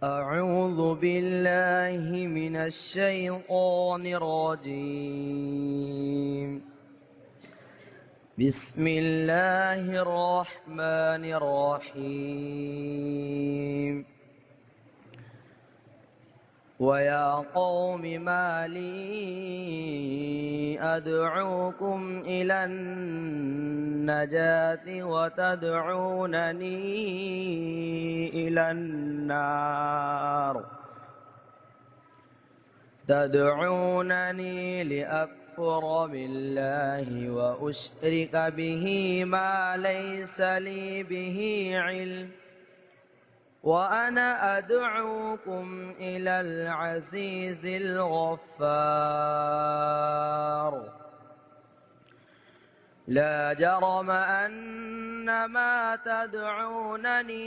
أعوذ بالله من الشيطان الرجيم. بسم الله الرحمن الرحيم. ويا قوم ما لي أدعوكم إلى النجاة وتدعونني إلى النار تدعونني لأكفر بالله وأشرك به ما ليس لي به علم وأنا أدعوكم إلى العزيز الغفار. لا جرم أن ما تدعونني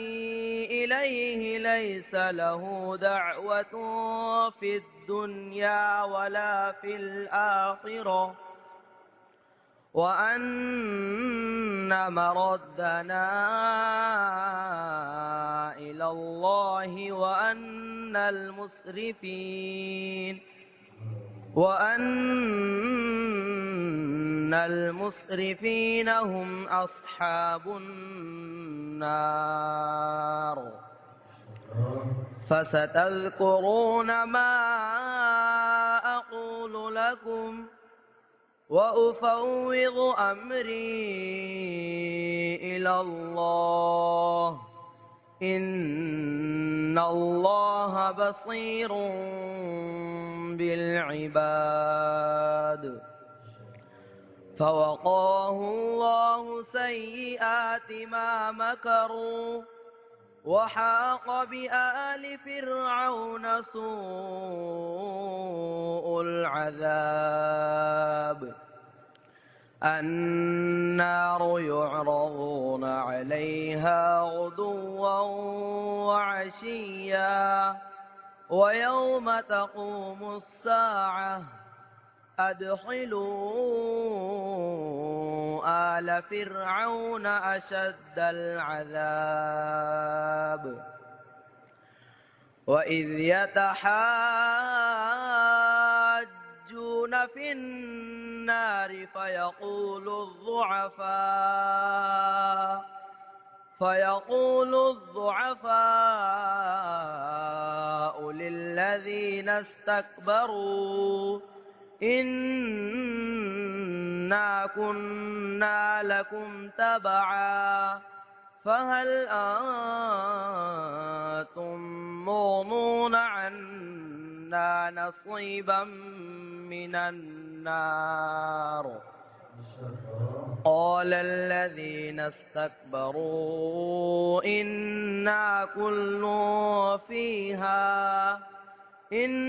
إليه ليس له دعوة في الدنيا ولا في الآخرة وأن مردنا إلى الله وأن المسرفين هم أصحاب النار. فستذكرون ما أقول لكم وأفوض أمري إلى الله إن الله بصير بالعباد. فوقاه الله سيئات ما مكروا وحاق بآل فرعون سوء العذاب. النار يعرضون عليها غدوا وعشيا ويوم تقوم الساعة أدخلوا آل فرعون أشد العذاب. وإذ يتحاجون في النار فيقول الضعفاء للذين استكبروا إنا كنا لكم تبعا فهل أنتم مغنون عنا نصيبا من النار. قال الذين استكبروا إنا كل فيها إن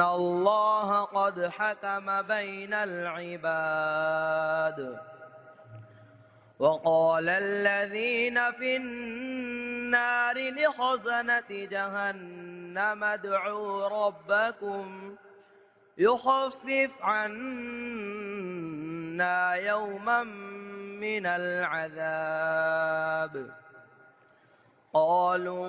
الله قد حكم بين العباد. وقال الذين في النار لخزنة جهنم ادعوا ربكم يخفف عنا يوما من العذاب. قالوا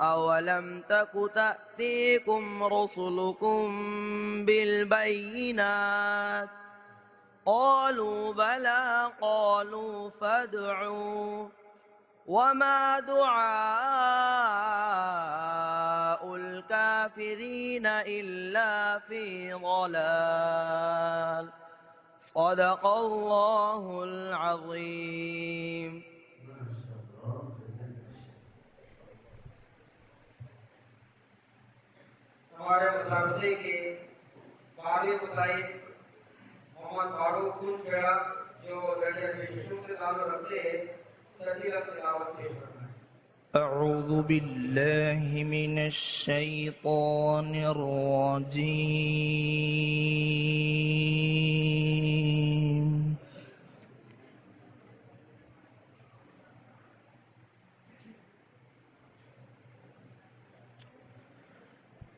أولم تك تأتيكم رسلكم بالبينات قالوا بلى قالوا فادعوا وما دعاء الكافرين إلا في ضلال. صدق الله العظيم. हमारे मुसाफिर के बारी मुसाइब मोहम्मद फारूक खेड़ा जो लड़िया विष्णु से ताल्लुक रखते हैं तकरीरत तिलावत पेश करना है। أعوذ بالله من الشيطان الرجيم.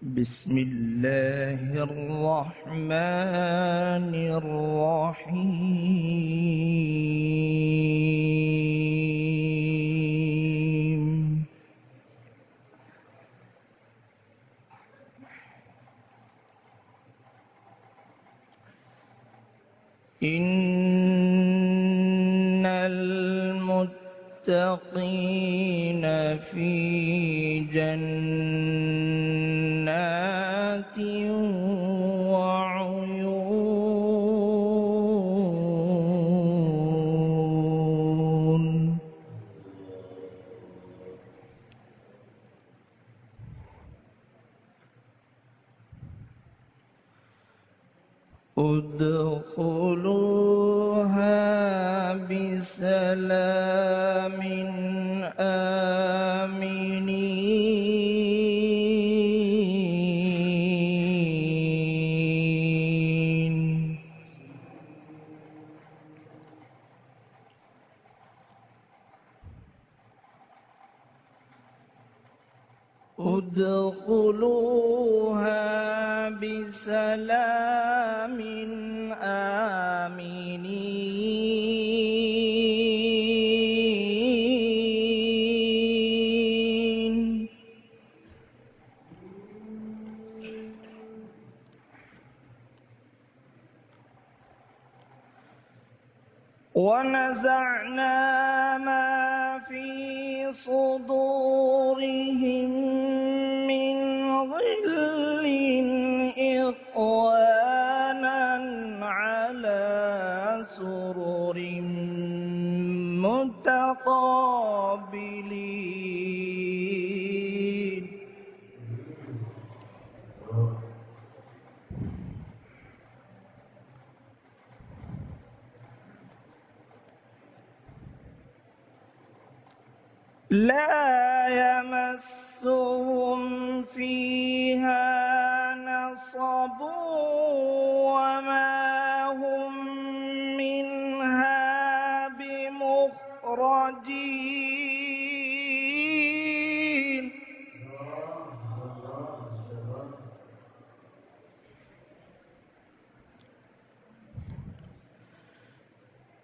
بسم الله الرحمن الرحيم إن المتقين في جنات وعيون ادخلوها بسلام آمنين ادخلوها بسلام آمنين ونزعنا ما في صدورهم من غل إخوانا على سرر متقابلين لا يمسهم فيها نصب وما هم منها بمخرجين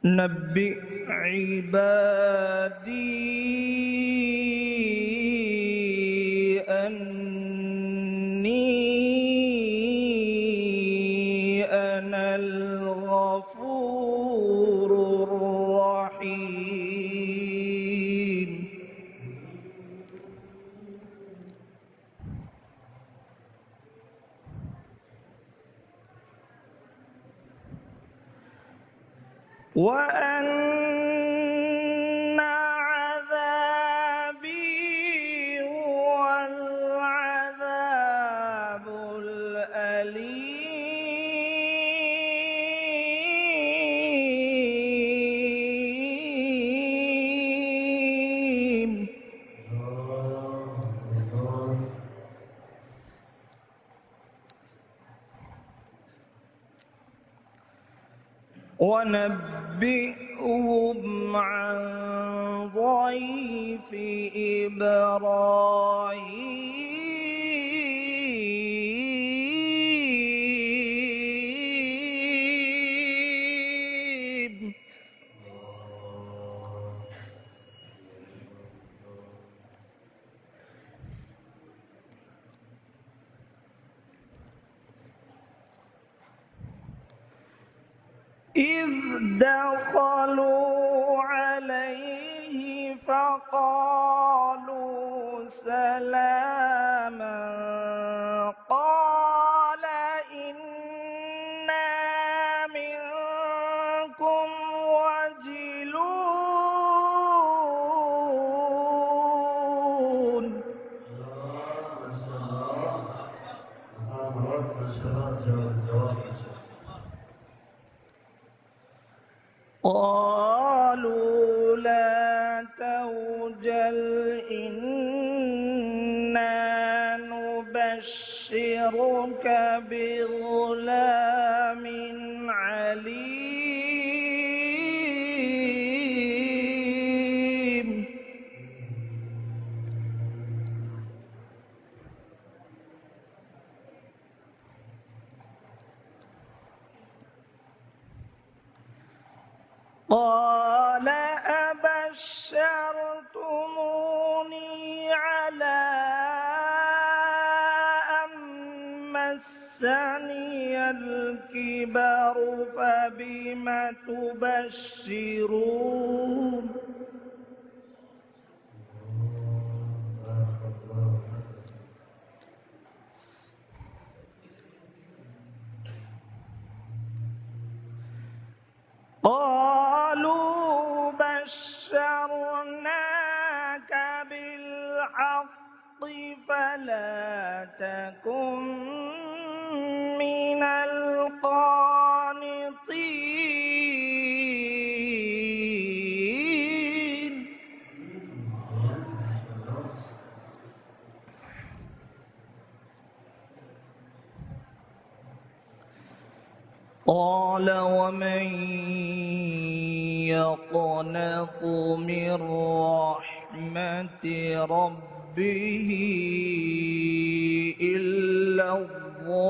نبئ عبادي أني أنا الغفور الرحيم وأن عذابي هو العذاب الأليم ونبئهم عن ضيف إبراهيم إذ دخلوا عليه فقالوا سلاما قال إنا منكم وجلون قالوا لا توجل إنا نبشرك بغلام عليم قال أبشرتموني على أن مسني الكبر فبم تبشرون قالوا بشرناك بالحق فلا تكن من القانطين قال ومن يقنط من رحمة ربه إلا الضالون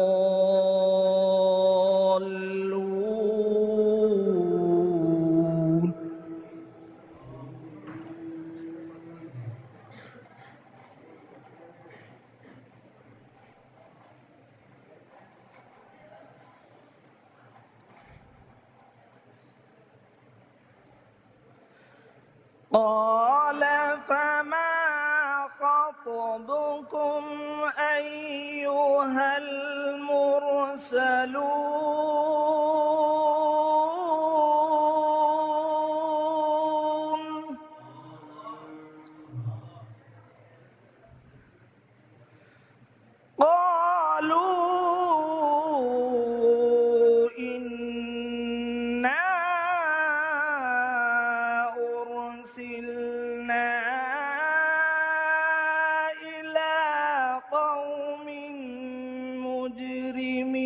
قال فما خطبكم أيها المرسلون قالوا إنا أرسلنا إلى قوم مجرمين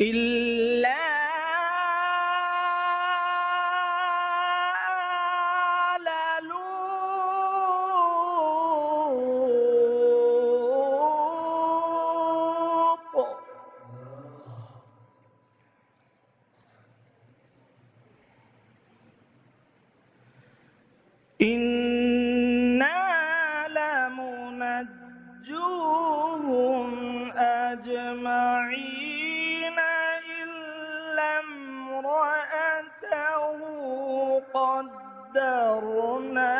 إلا آل لوط إنا لمنجوهم أجمعين إلا امرأته قدرنا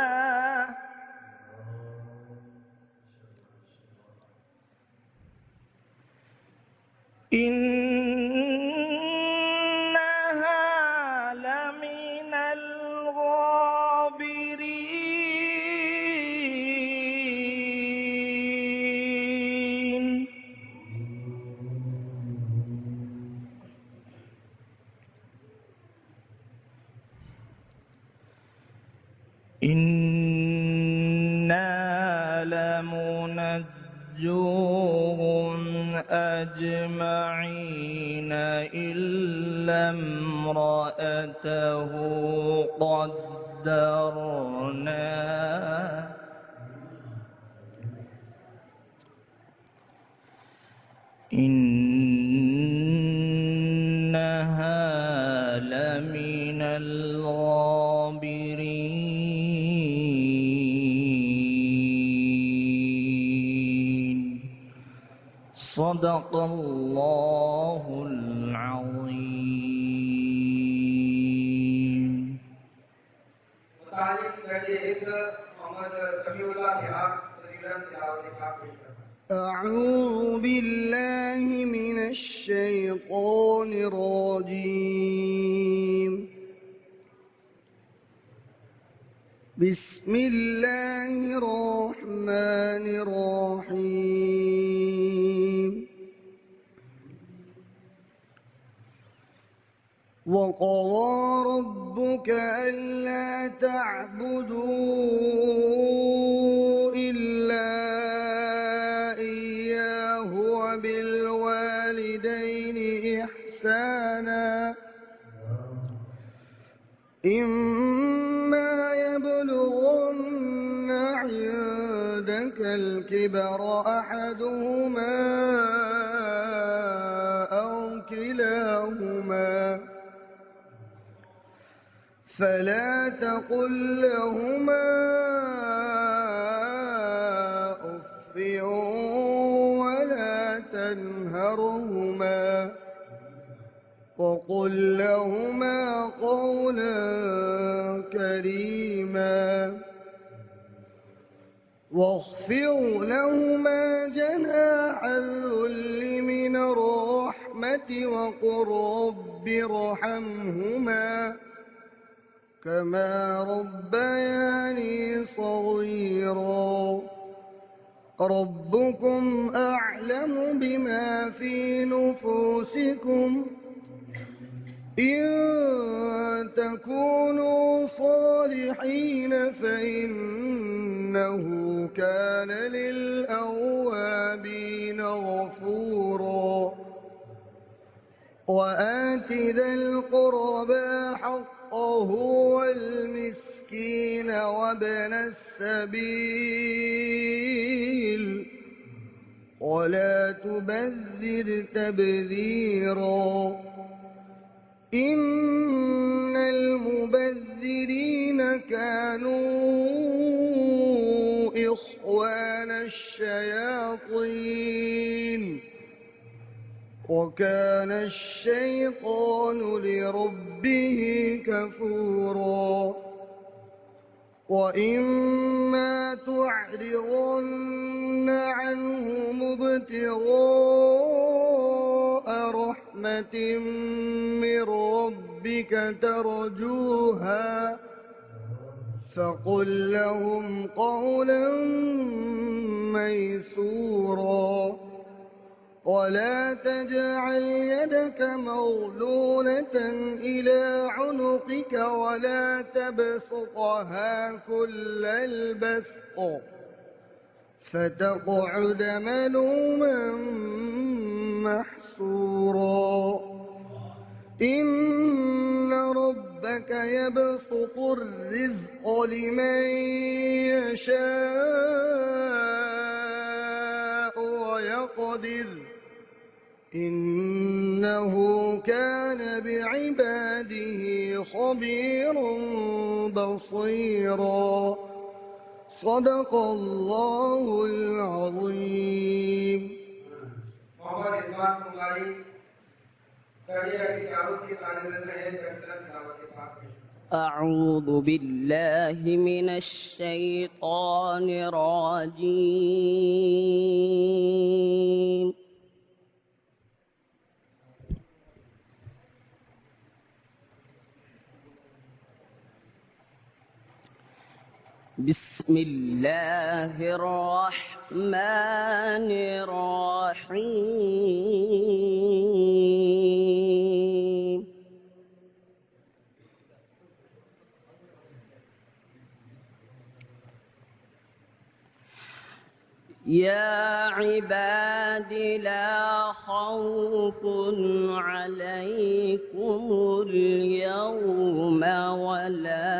إنها لمن الغابرين إنا لمنجوهم أجمعين إلا امرأته قدرنا إنها لمن الغابرين صدق الله العظيم मुतालिक बैठे हिफ्ज़ मोहम्मद समीउल्लाह बिहार तकरीरन तिलावत पाक पेश करते हैं। أعوذ بالله من الشيطان الرجيم بسم الله الرحمن الرحيم وقضى ربك ألا تعبدوا إلا إياه وبالوالدين إحسانا إما يبلغن لك الكبر أحدهما أو كلاهما فلا تقل لهما أف ولا تنهرهما وقل لهما قولا كريما واخفض لهما جناح الذل من الرحمة وقل رب ارحمهما كما ربياني صغيرا ربكم أعلم بما في نفوسكم إن تكونوا صالحين فإنه كان للأوابين غفورا وآت ذا القربى حقه والمسكين وابن السبيل ولا تبذر تبذيرا إن المبذرين كانوا إخوان الشياطين وكان الشيطان لربه كفورا وإما تعرضن عنهم ابتغاء رحمة من ربك ترجوها فقل لهم قولا ميسورا ولا تجعل يدك مغلولة إلى عنقك ولا تبسطها كل البسط فتقعد ملوما محسورا إن ربك يبسط الرزق لمن يشاء ويقدر إنه كان بعباده خبيرا بصيرا صدق الله العظيم मोहम्मद इस्मात मुंगारी करिया की तारुफ की तालीम में है करता तिलावत पाक में أعوذ بالله من الشيطان الرجيم بسم الله الرحمن الرحيم يا عباد لا خوف عليكم اليوم ولا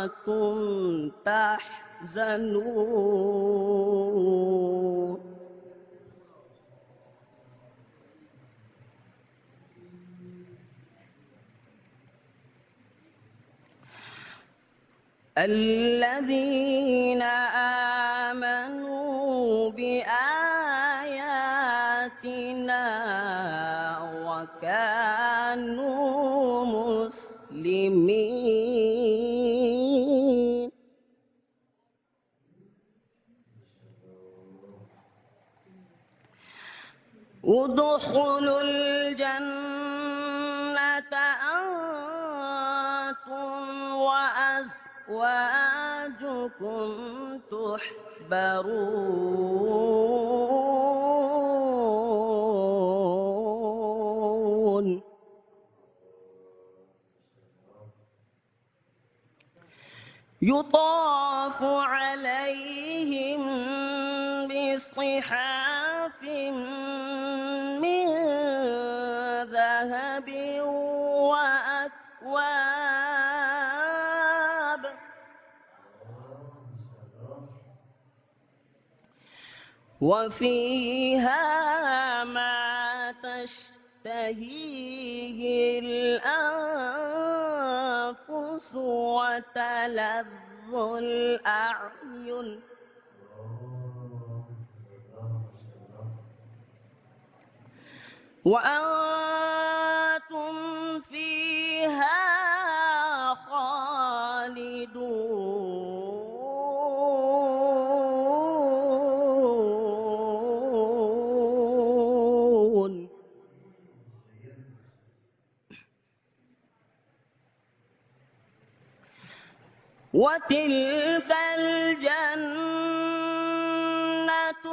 أنتم تحزنون الذين آمنوا بآياتنا وكانوا مسلمين ادخلوا الجنة أنتم وأزواجكم تحبرون يطاف عليهم بصحاف من ذهب وأكواب وفيها ما تشتهيه الأنفس وتلذ الأعين وأنتم فيها خالدون وتلك الجنة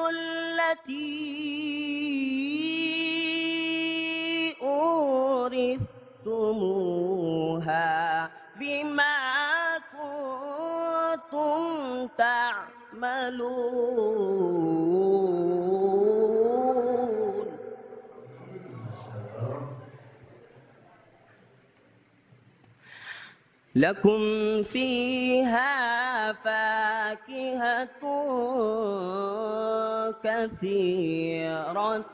التي أورثتموها بما كنتم تعملون لكم فيها فاكهة كثيرة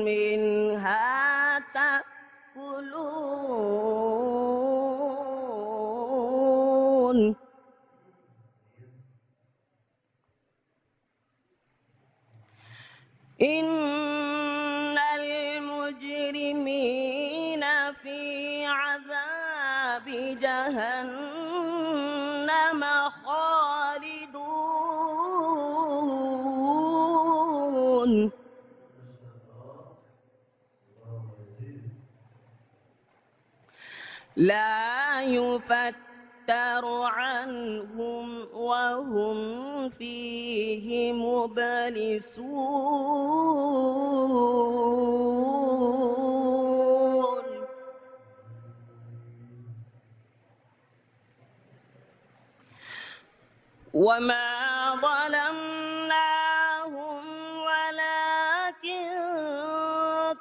منها تأكلون إن المجرمين في عذاب جهنم خالدون لا يفتر عنهم وهم فيه مبلسون وما ظلمناهم ولكن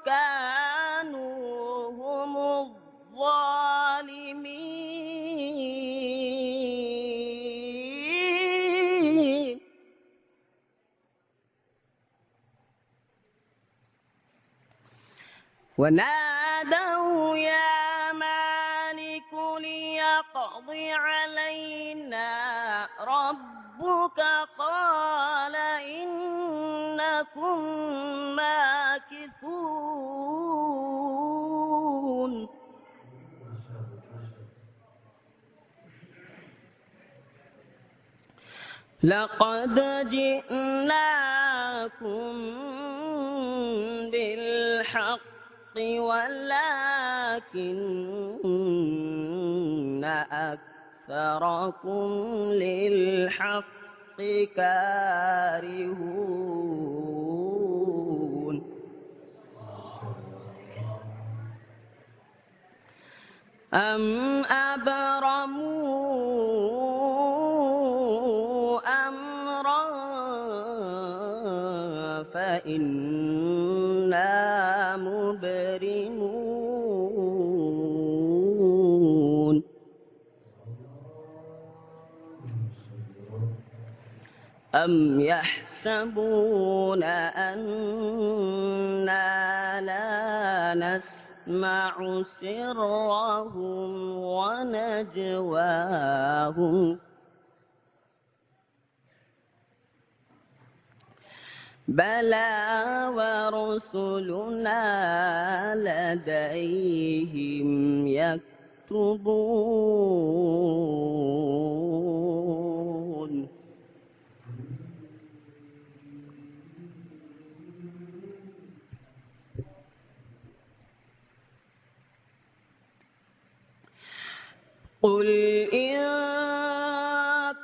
كانوا هم الظالمين ونادوا يا مالك ليقض علينا ربك قال إنكم ماكثون لقد جئناكم بالحق ولكن أكثركم للحق كارهون أم أبرموا أمرا فإنا مبرمون أم يحسبون أنا لا نسمع سرهم ونجواهم بلى ورسلنا لديهم يكتبون قل إن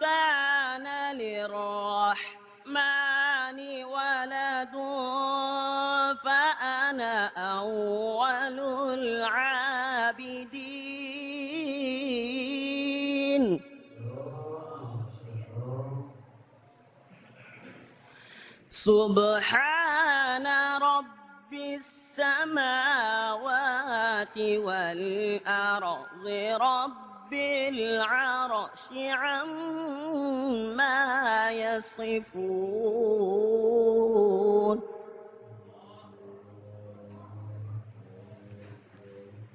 كان للرحمن ولد فأنا أول العابدين سبحان رب السماوات والأرض رب العرش عما يصفون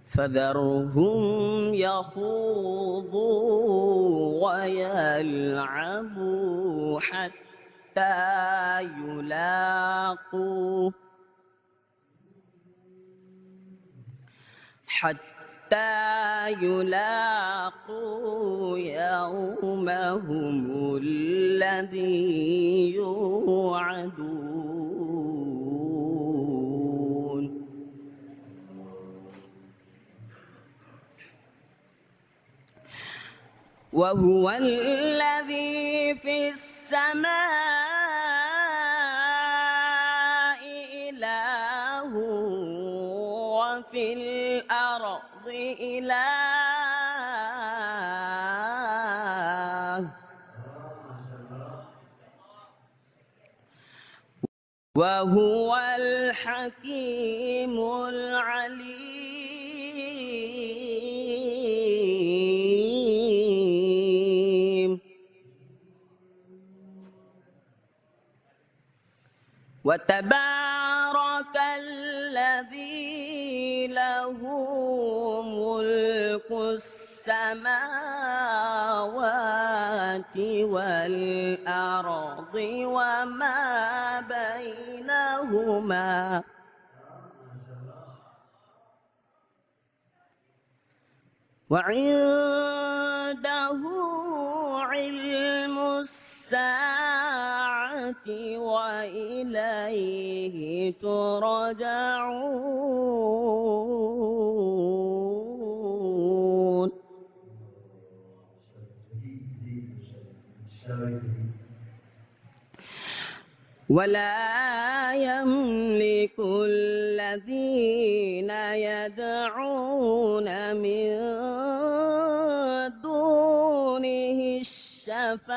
فذرهم يخوضوا ويلعبوا حتى يلاقوا يومهم الذي يوعدون وهو الذي في السماء إله وفي الأرض إله وهو الحكيم العليم وتبارك الذي له ملك السماوات والأرض وما بينهما وعنده علم الساعة وإليه ترجعون ولا يملك الذين يدعون من دونه الشفاعة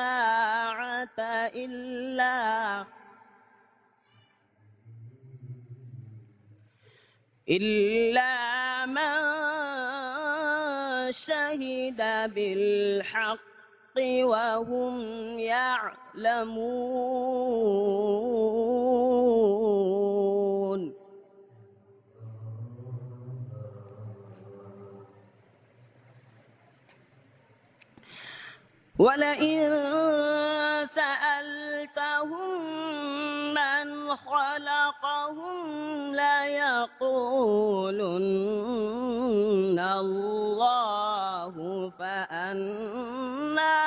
إلا من شهد بالحق وهم يعلمون ولئن سألتهم من خلقهم ليقولن الله فأنى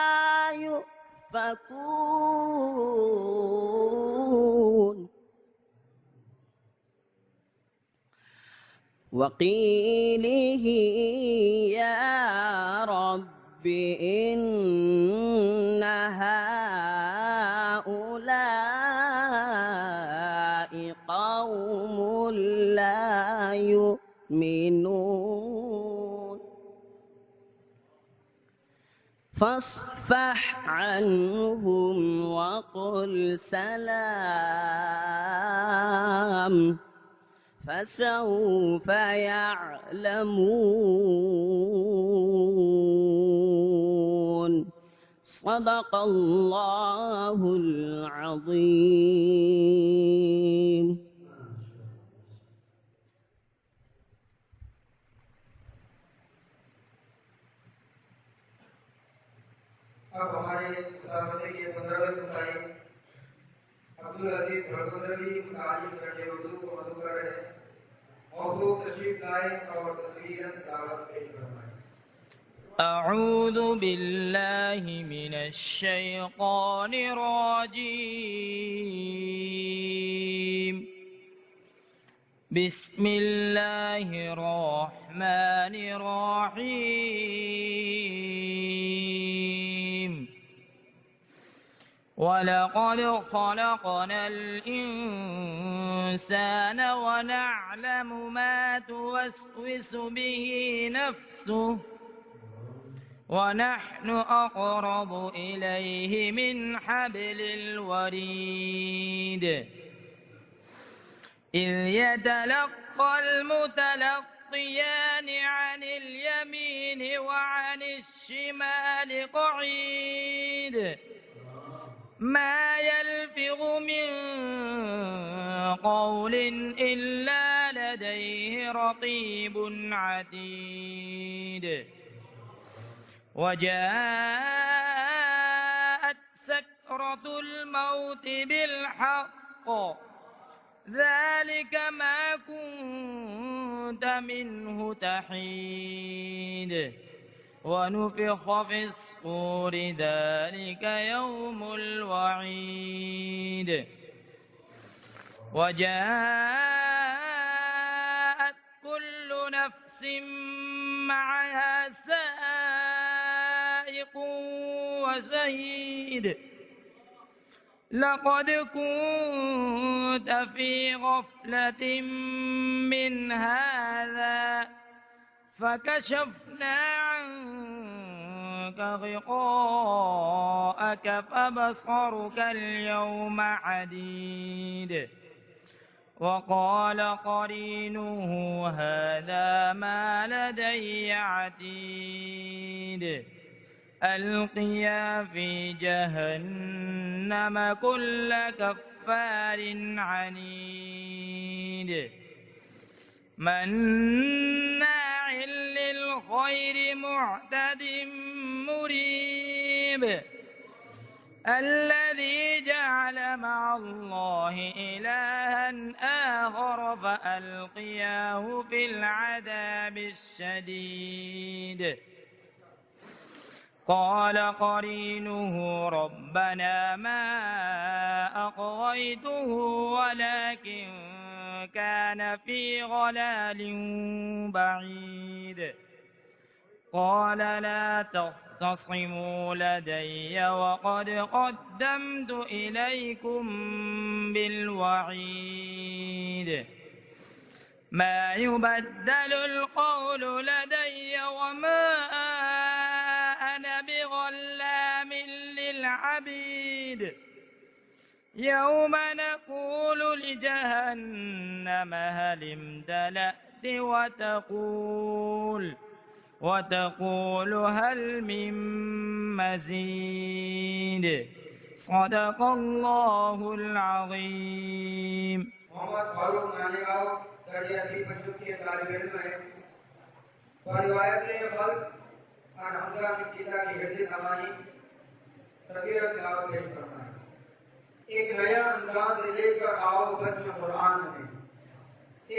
يؤفكون وقيله يا رب إن هؤلاء قوم لا يؤمنون فاصفح عنهم وقل سلام فسوف يعلمون صدق الله العظيم अब हमारे मुसाफिर के 15वें मुसाई अब्दुल अजीज भड़कोदरवी तालीम करके उर्दू को मधु कर रहे हैं मौजूद तशरीफ लाए और तकरीरन दावत पेश फरमाएं। أعوذ بالله من الشيطان الرجيم بسم الله الرحمن الرحيم ولقد خلقنا الإنسان ونعلم ما توسوس به نفسه ونحن أقرب إليه من حبل الوريد إذ يتلقى المتلقيان يلتقيان عن اليمين وعن الشمال قعيد ما يلفظ من قول إلا لديه رقيب عتيد وجاءت سكرة الموت بالحق ذلك ما كنت منه تحيد ونفخ في الصور ذلك يوم الوعيد وجاءت كل نفس معها سائق وشهيد لقد كنت في غفلة من هذا فكشفنا عنك غطاءك فبصرك اليوم حديد وقال قرينه هذا ما لدي عتيد ألقيا في جهنم كل كفار عنيد مناع للخير معتد مريب الذي جعل مع الله إلها آخر فألقياه في العذاب الشديد قال قرينه ربنا ما أطغيته ولكن كان في ضلال بعيد قال لا تختصموا لدي وقد قدمت إليكم بالوعيد ما يبدل القول لدي وما أنا بظلام للعبيد يوم نقول لجهنم هل امتلأت وتقول هل من مزيد صدق الله العظيم मोहम्मद फारूक नानेगांव दर्जा की पंजुक के तालिब इल्म है और रिवायत खल्क और हमजा निकिता की हिफ्ज़ ज़मानी तकरीर तिलावत पेश फरमाए एक नया अंदाज लेकर आओ बज़्म कुरान में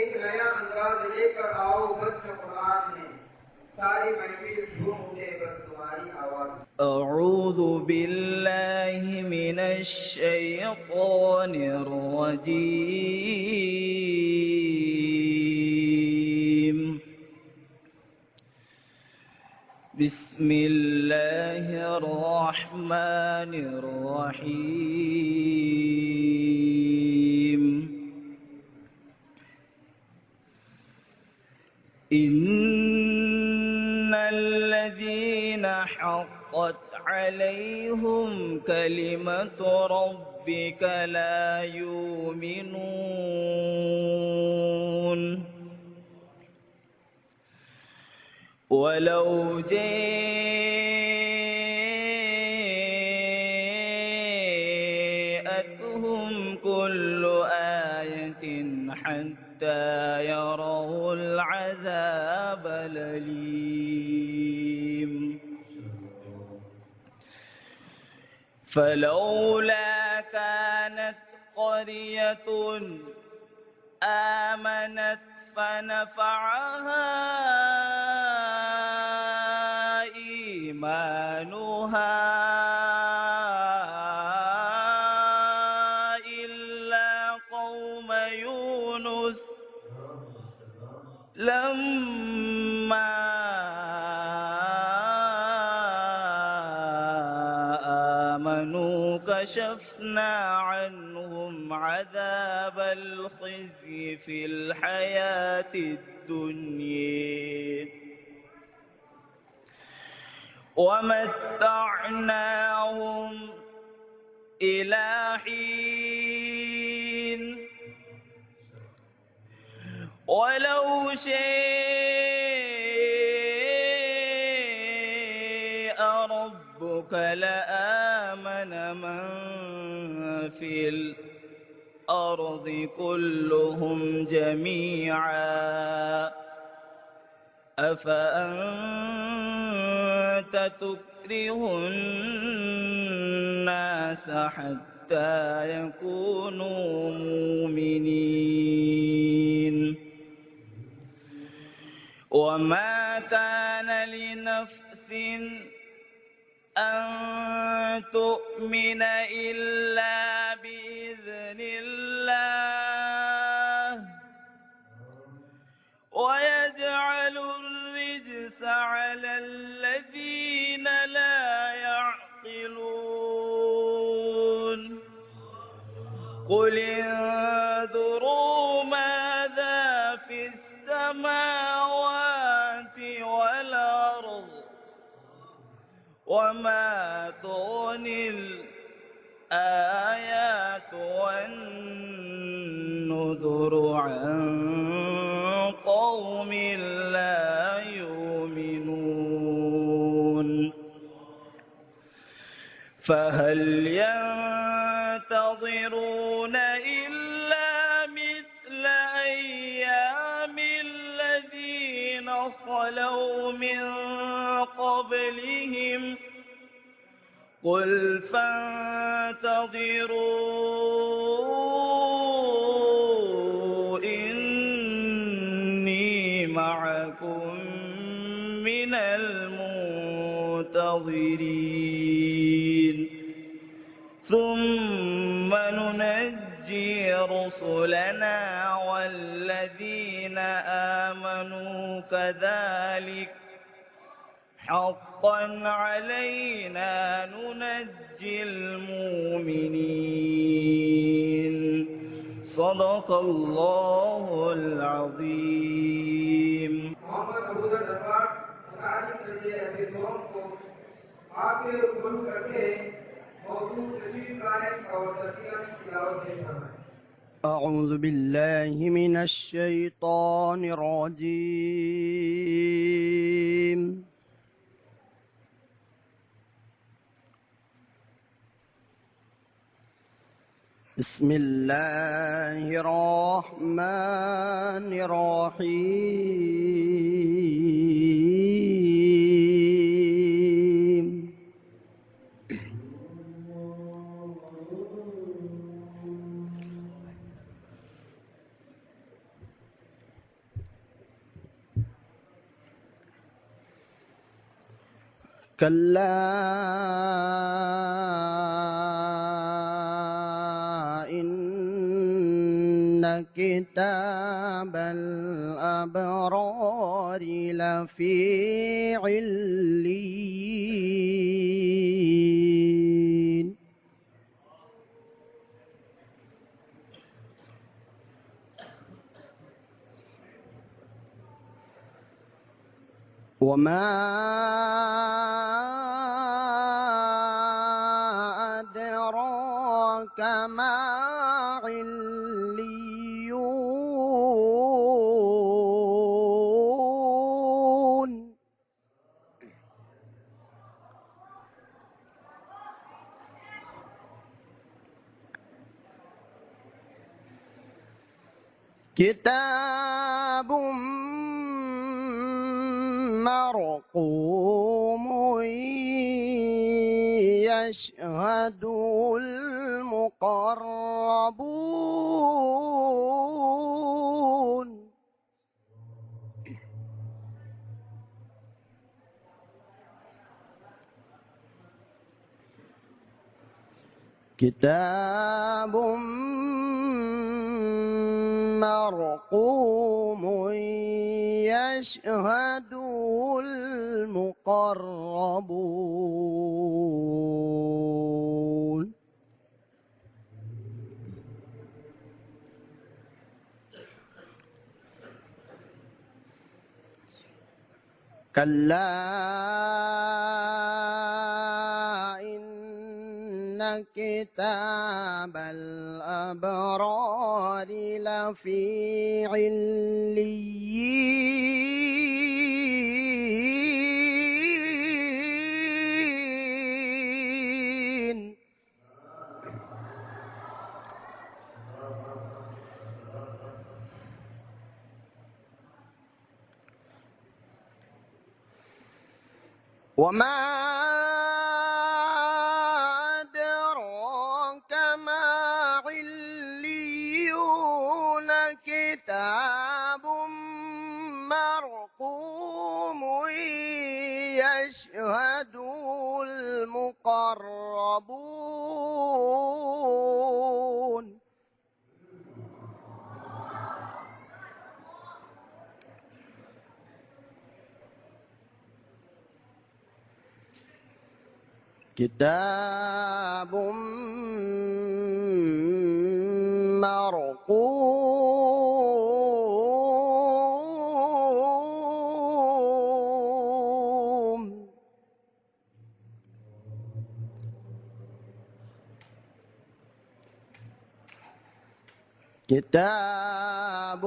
एक नया अंदाज लेकर आओ बज़्म कुरान में सारी महफिल झूम उठे बस तुम्हारी आवाज़ أعوذ بالله من الشيطان الرجيم بسم الله الرحمن الرحيم إن الذين حقت عليهم كلمة ربك لا يؤمنون ولو جاءتهم كل آية حتى يروا العذاب الأليم فلولا كانت قرية آمنت فنفعها إيمانها إلا قوم يونس لما آمنوا كشفنا عنهم عذاب الخزي في الحياة الدنيا ومتعناهم إلى حين ولو شئنا لآمن من في الأرض كلهم جميعا أفأنت تكره الناس حتى يكونوا مؤمنين وما كان لنفس أن تؤمن إلا بإذن الله ويجعل الرجس على الذين لا يعقلون قل انظروا ماذا في السماوات والأرض وما تغني الآيات والنذر عن قوم لا يؤمنون فهل ينتظرون إلا مثل أيام الذين خلوا من قبلهم قل فانتظروا إني معكم من المنتظرين ثم ننجي رسلنا والذين آمنوا كذلك حقا علينا ننجي المؤمنين صدق الله العظيم मोहम्मद अबूजर दरबार मुतालिम करके अपने सोम को आपके गुरु करके मौजूद तशरीफ लाए और तर्कीबत तिलावत पेश फरमाएं। أعوذ بالله من الشيطان الرجيم بسم الله الرحمن الرحيم كلا إن كتاب الأبرار لفي عليين وما أدراك ما عليون كتاب مرقوم يشهده المقربون كتاب مرقوم يشهده المقربون كلا إن كتاب الأبرار لفي عليين وما أدراك ما عليون كتاب مرقوم يشهده المقربون كتاب مرقوم كتاب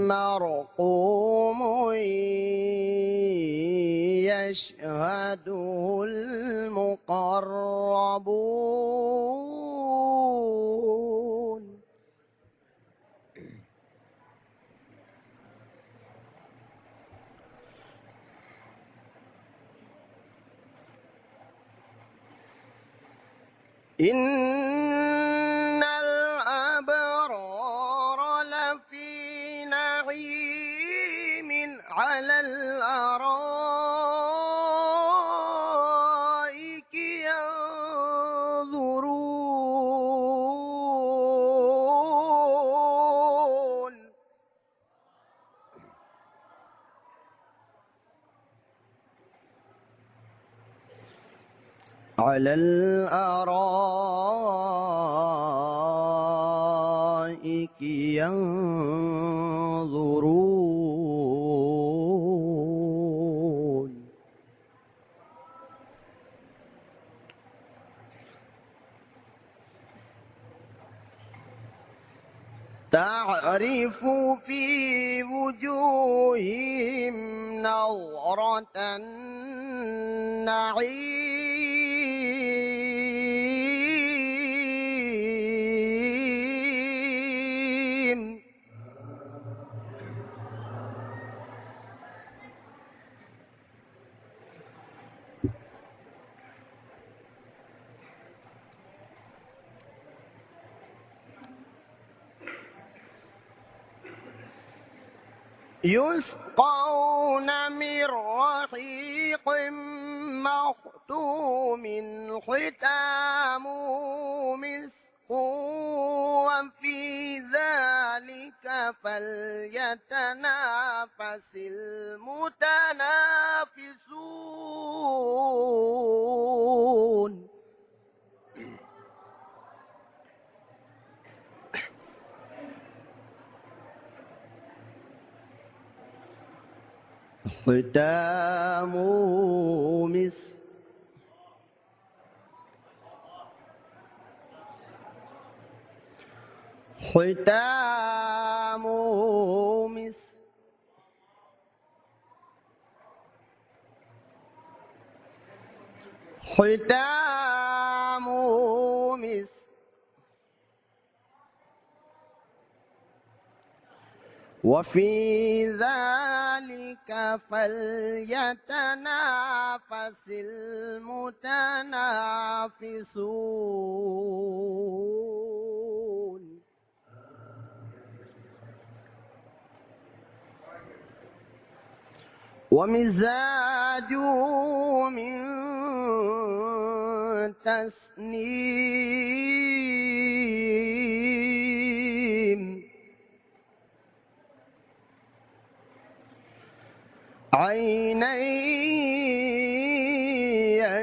مرقوم يشهده المقربون إن الأبرار لفي نعيم على الأرائك ينظرون على الأرائك ينظرون تعرف في وجوههم نظرة النعيم يسقون من رحيق مختوم ختامه مسك وفي ذلك فليتنافس المتنافسون ختامه مسك ختامه مسك ختامه مسك وفي ذلك فليتنافس المتنافسون ومزاجه من تسنيم عينا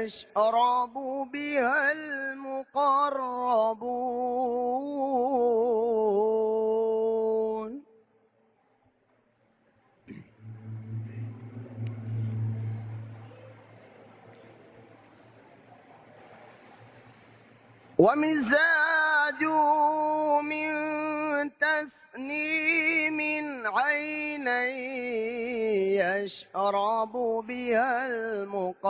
يشرب بها المقربون ومزاجه من تسنيم عينا يشرب بها المقربون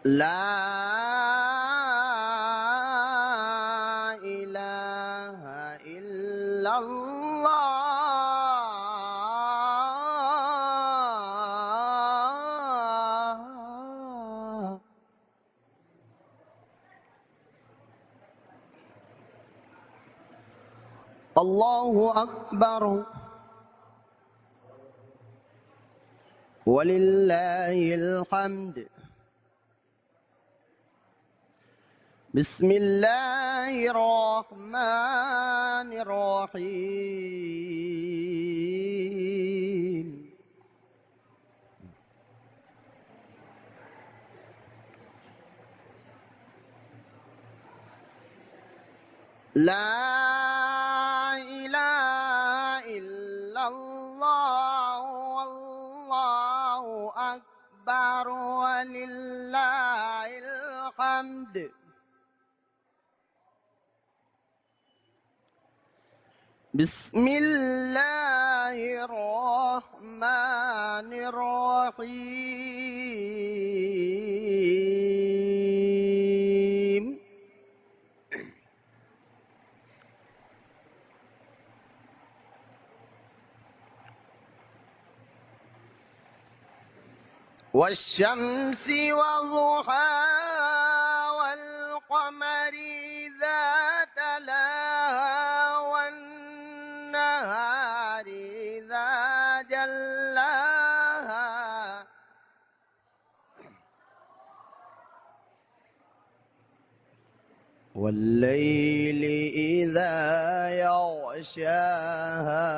لا إله إلا الله. الله أكبر ولله الحمد. بسم الله الرحمن الرحيم. لا إله إلا الله والله أكبر ولله الحمد. بسم الله الرحمن الرحيم. والشمس وضحاها والقمر إذا تلاها والنهار إذا جلاها والليل إذا يغشاها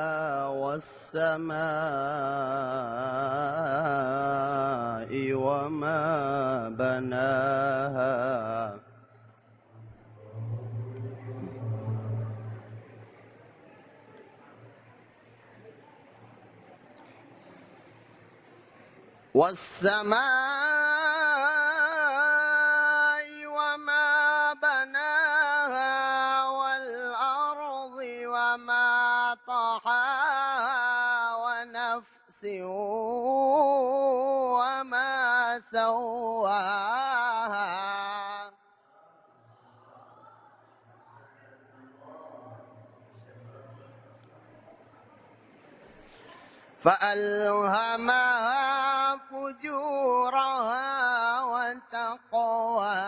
والسماء وما بناها والسماء وما بناها والأرض وما طحاها ونفس وما سواها فألهمها فجورها وتقواها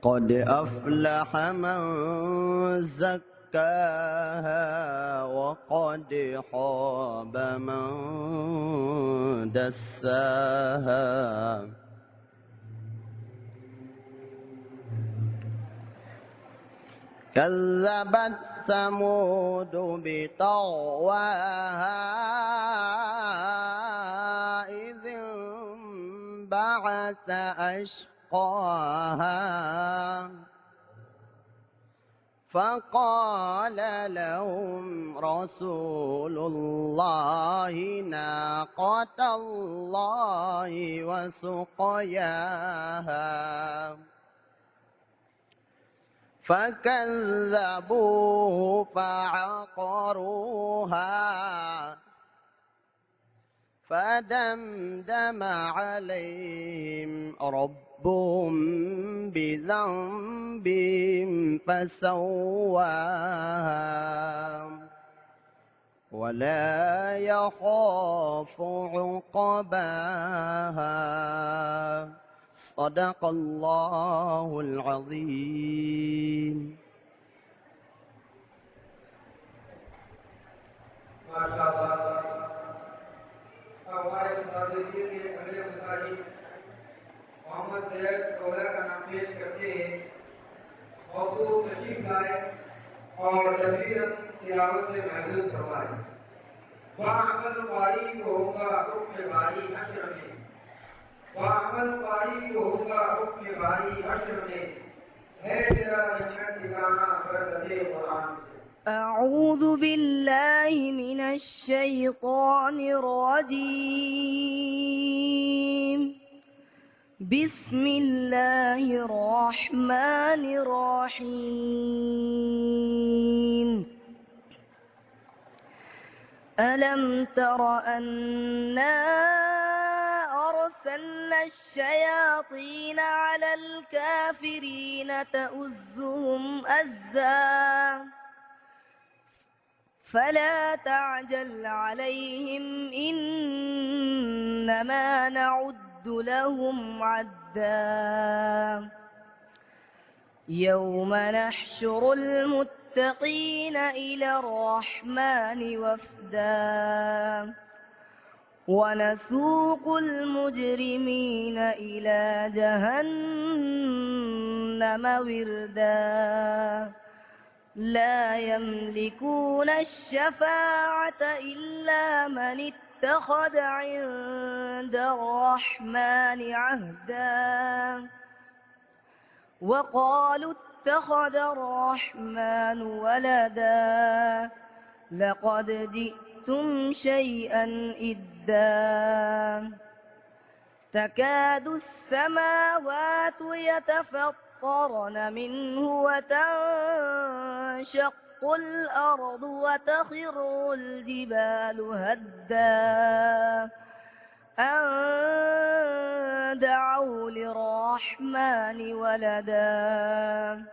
قد أفلح من زكاها وقد خاب من دساها كذبت ثمود بطغواها إذ انبعث أشقاها فقال لهم رسول الله ناقة الله وسقياها فكذبوه فعقروها فدمدم عليهم ربهم بذنبهم فسواها ولا يخاف عقباها. صدق الله العظيم. माशाअल्लाह। अब हमारे मुसाफिर के अगले मुसाफिर मोहम्मद सैयद कौला का नाम पेश करते हैं। मौजूद तशरीफ लाए और तकरीरन तिलावत से महफूज फरमाए। वाअमल कारी को होगा हुक्म बारी हश्र में, वाअमल कारी को होगा हुक्म बारी हश्र में, है तेरा जन्नत ठिकाना बरकते कुरान से। أعوذ بالله من الشيطان الرجيم. بسم الله الرحمن الرحيم. ألم تر أنا أرسلنا الشياطين على الكافرين تؤزهم أزا فلا تعجل عليهم إنما نعد لهم عدا يوم نحشر المتقين إلى الرحمن وفدا ونسوق المجرمين إلى جهنم وردا لا يملكون الشفاعة إلا من اتخذ عند الرحمن عهدا وقالوا اتخذ الرحمن ولدا لقد جئتم شيئا إدا تكاد السماوات يتفطرن منه وتنشق الأرض وتخر الجبال هدا أن دعوا للرحمن ولدا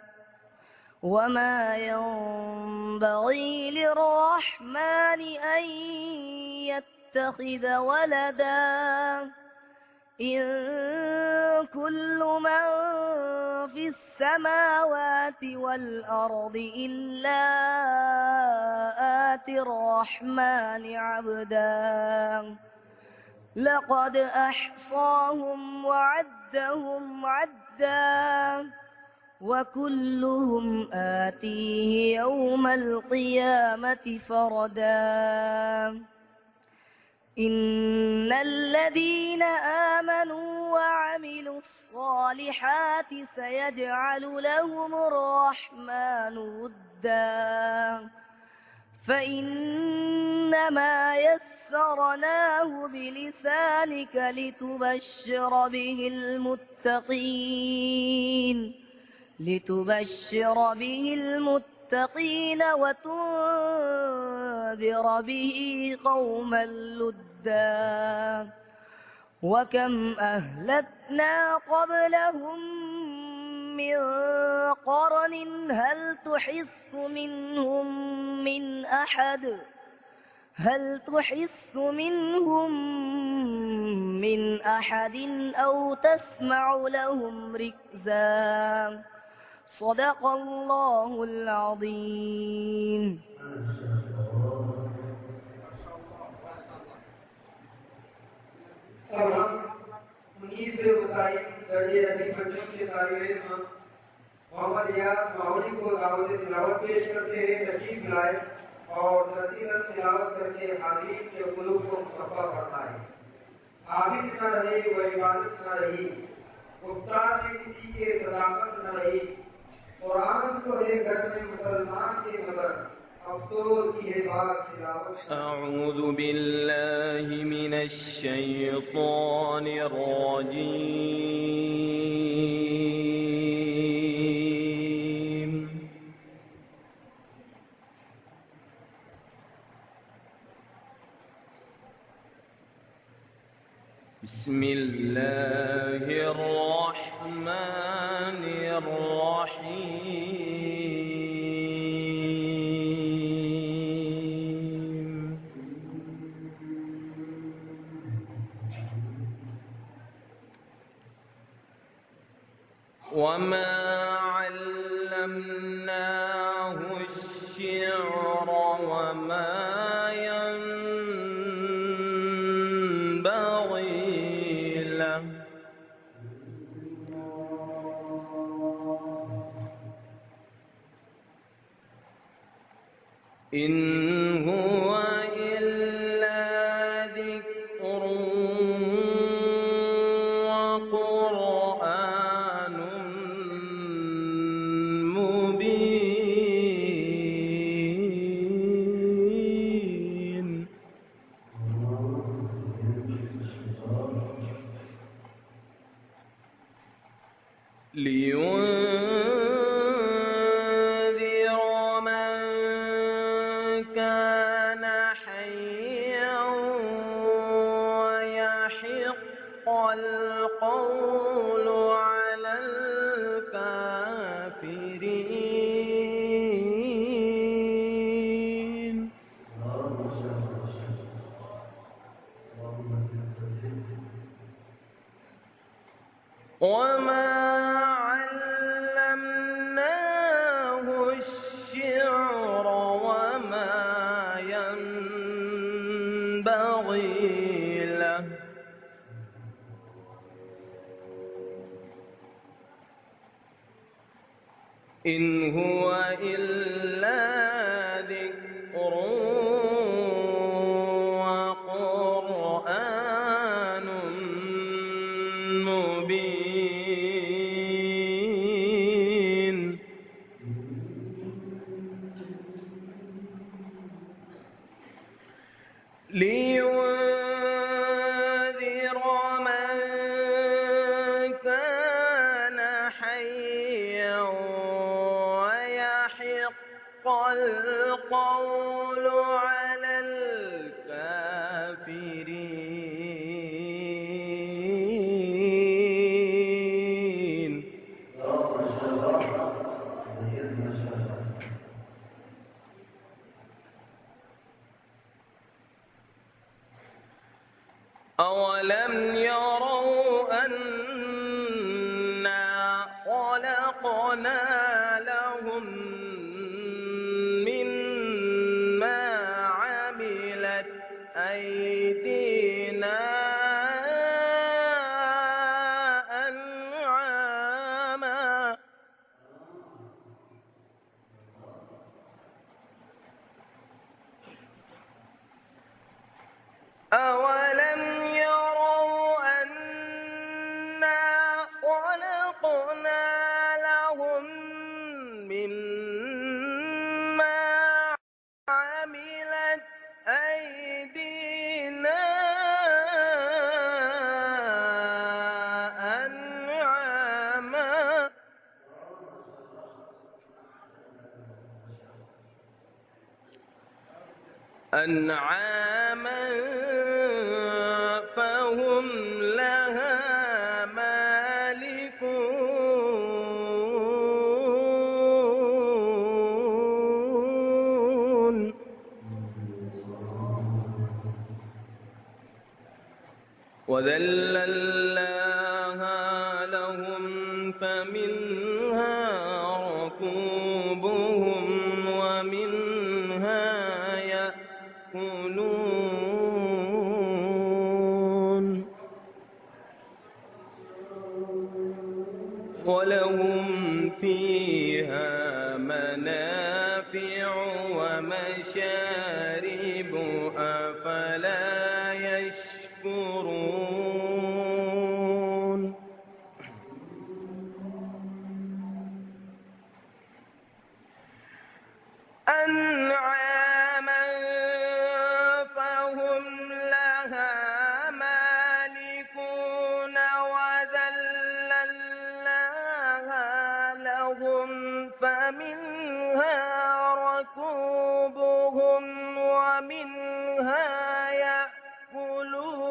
وما ينبغي للرحمن أن يتخذ ولدا إن كل من في السماوات والأرض إلا آتي الرحمن عبدا لقد أحصاهم وعدهم عدا وكلهم آتيه يوم القيامة فردا إن الذين آمنوا وعملوا الصالحات سيجعل لهم الرحمن ودا فإنما يسرناه بلسانك لتبشر به المتقين وتنذر به قوما لدا وكم أهلكنا قبلهم من قرن هل تحس منهم من أحد أو تسمع لهم ركزا صدق الله العظيم अब हम 19वें वसाई दर्जे अभी बच्चों के तालिब इल्म मोहम्मद रियाज माहौली को दावत तिलावत पेश करते हैं तशरीफ लाए और तरतीलन तिलावत करके हाज़रीन के क़ुलूब को मुसफ़्फ़ा फरमाए। आबिद न रहे व इबादत न रही, गुफ्तार में किसी के सदाकत न रही, कुरान तो है घर में मुसलमान के मगर अफसोस की है बात तिलावत। أعوذ بالله من الشيطان الرجيم بسم الله الرحمن الرحيم وما علمناه الشعر وما ينبغي له إن هو إلا ذكر وقرآن مبين لينذر من كان حيا يحق القول على الكافرين وما علمناه الشعر وما ينبغي له إن هو إلا ذكر وقرآن مبين لينذر من كان حيا ويحق القول على الكافرين أولم يروا أنا خلقنا لهم مما عملت أيدينا أنعاما أولم يروا أنا خلقنا لهم مما عملت أيدينا أنعاما فهم لها مالكون وذللناها لهم فمنها ركوبهم ومنها يأكلون ولهم فيها منافع ومشارب أفلا يشكرون أنعاما فهم لها مالكون وذللناها لهم فمنها ركوبهم ومنها يأكلون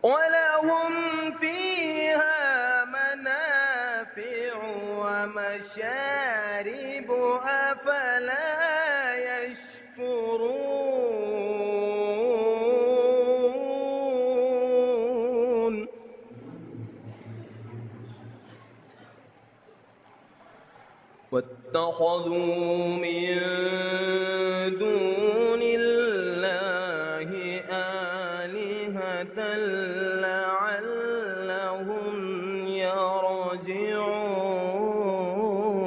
ولهم فيها منافع ومشارب أفلا يشكرون واتخذوا من دون الله آلهة لعلهم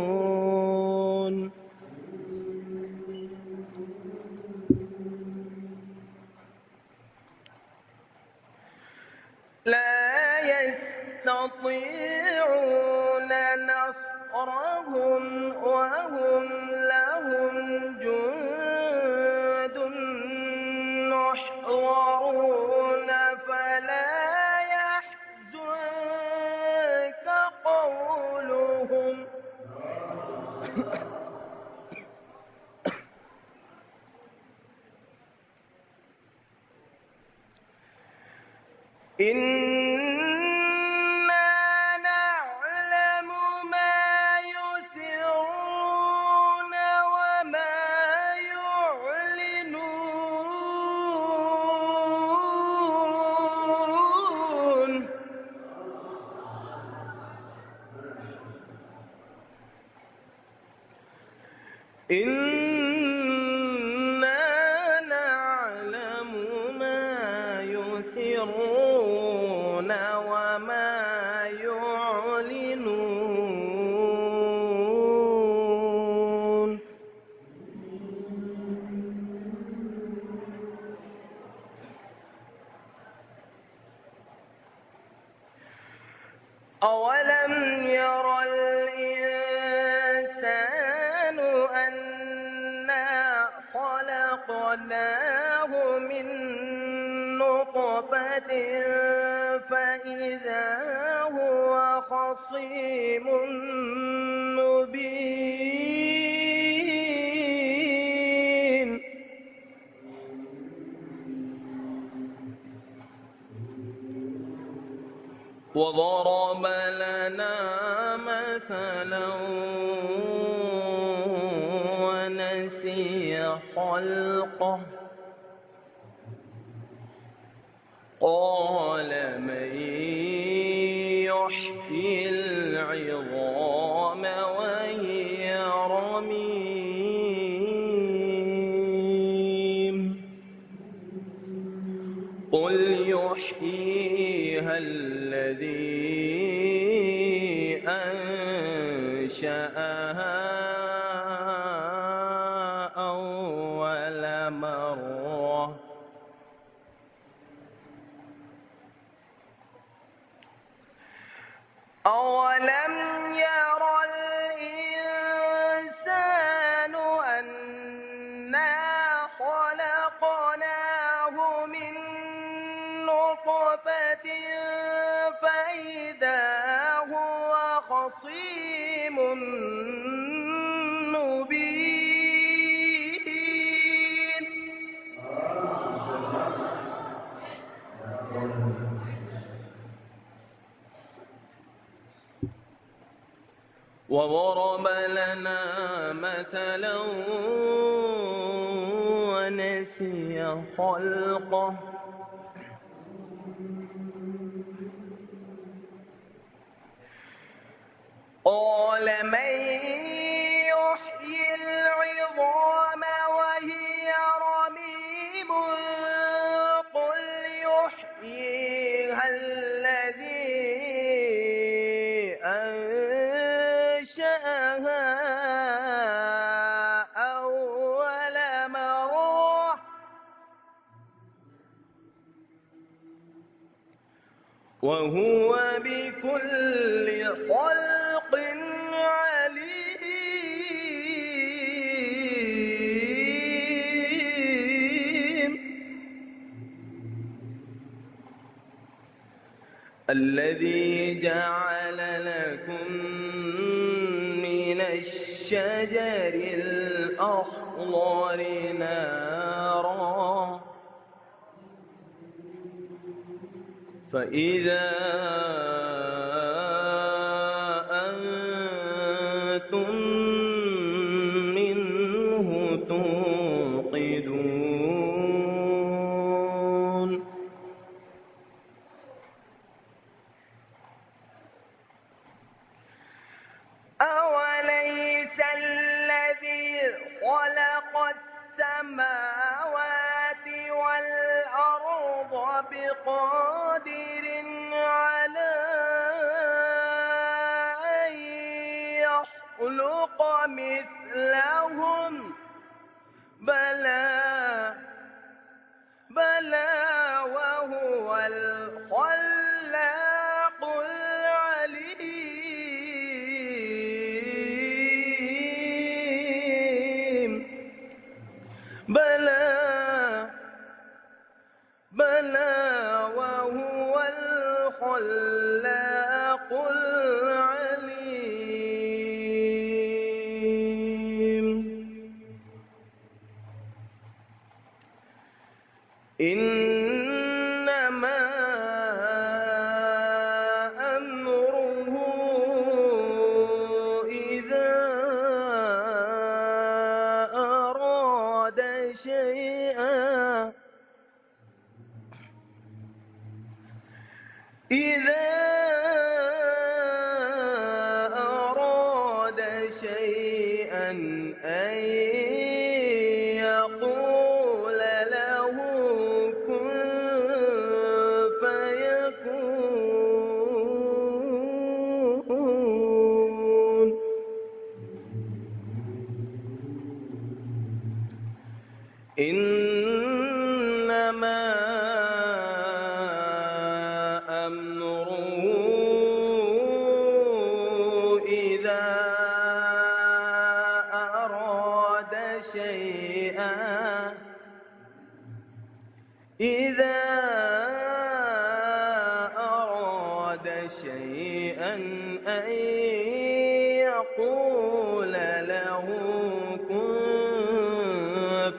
يرجعون لا يستطيعون نصرهم وهم لهم جند محضرون فلا يحزنك قولهم إنا نعلم ما يسرون وما يعلنون إنا نعلم ما يسرون وما يعلنون أولم ير الإنسان أنا خلقناه من نطفة فإذا هو خصيم مبين وضرب لنا مثلا ونسي خلقه قال من يحيي العظام وهي رميم قل يحييها الذي أنشأها أول مرة أولم ير الإنسان أنا خلقناه من نطفة فإذا هو خصيم مبين وضرب لنا مثلا ونسي خلقه قال من يحيي العظام وهي رميم قل يحييها الذي أنشأها أول مرة وهو بكل خلق عليم الذي جعل لكم من الشجر الأخضر نارا فإذا أنتم منه توقدون أوليس الذي خلق السماوات والأرض بقادر على أن يخلق مثلهم بلى بلى وهو الخلاق العليم بلى بلى وهو الخلاق العليم شيئا إذا أراد شيئا أن يقول له كن فيكون إنما أمره إذا أراد شيئا أن يقول له كن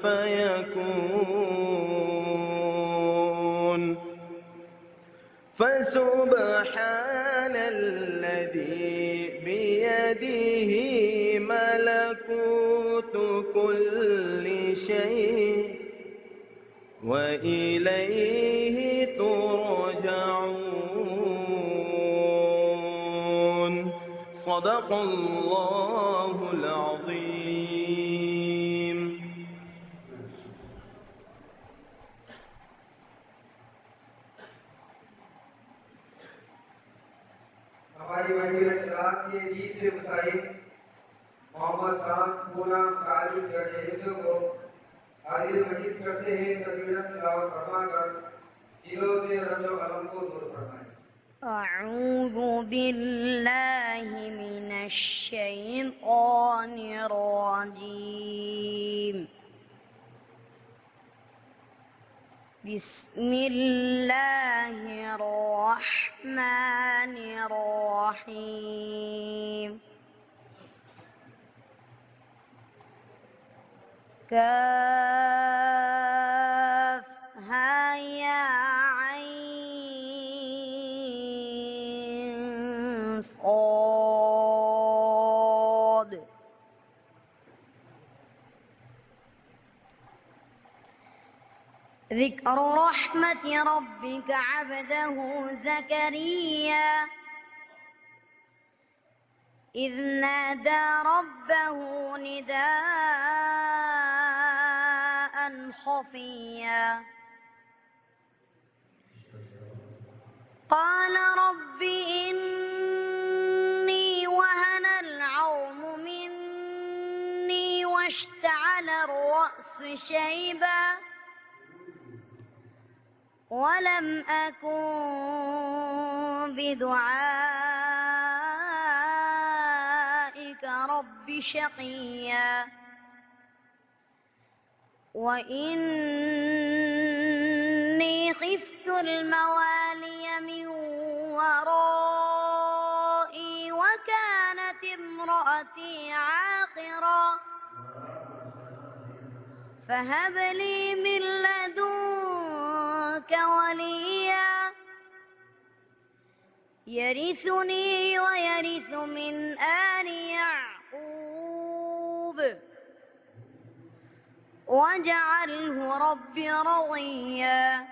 فيكون فسبحان الذي بيده ملكوت كل شيء وإليه ترجعون صدق الله العظيم. हमारी महफिल इख्तिलाफ के 20वें मुसाहिब मोहम्मद साद पूना तालीम दर्जे हिफ्ज़ को हाजिर मजीज करते हैं। तकबीरत तिलावत फरमाकर दिलों से रंज व अलम को दूर फरमाएं। أعوذ بالله من الشيطان الرجيم. بسم الله الرحمن الرحيم. كافها يا عين صاد. ذكر رحمة ربك عبده زكريا إذ نادى ربه نداء خفيا قال رب إني وهن العظم مني واشتعل الرأس شيبا ولم أكن بدعائك رب شقيا وإني خفت الموالي من ورائي وكانت امرأتي عاقرا فهب لي من لدنك وليا يرثني ويرث من آل يعقوب واجعله رب رضيا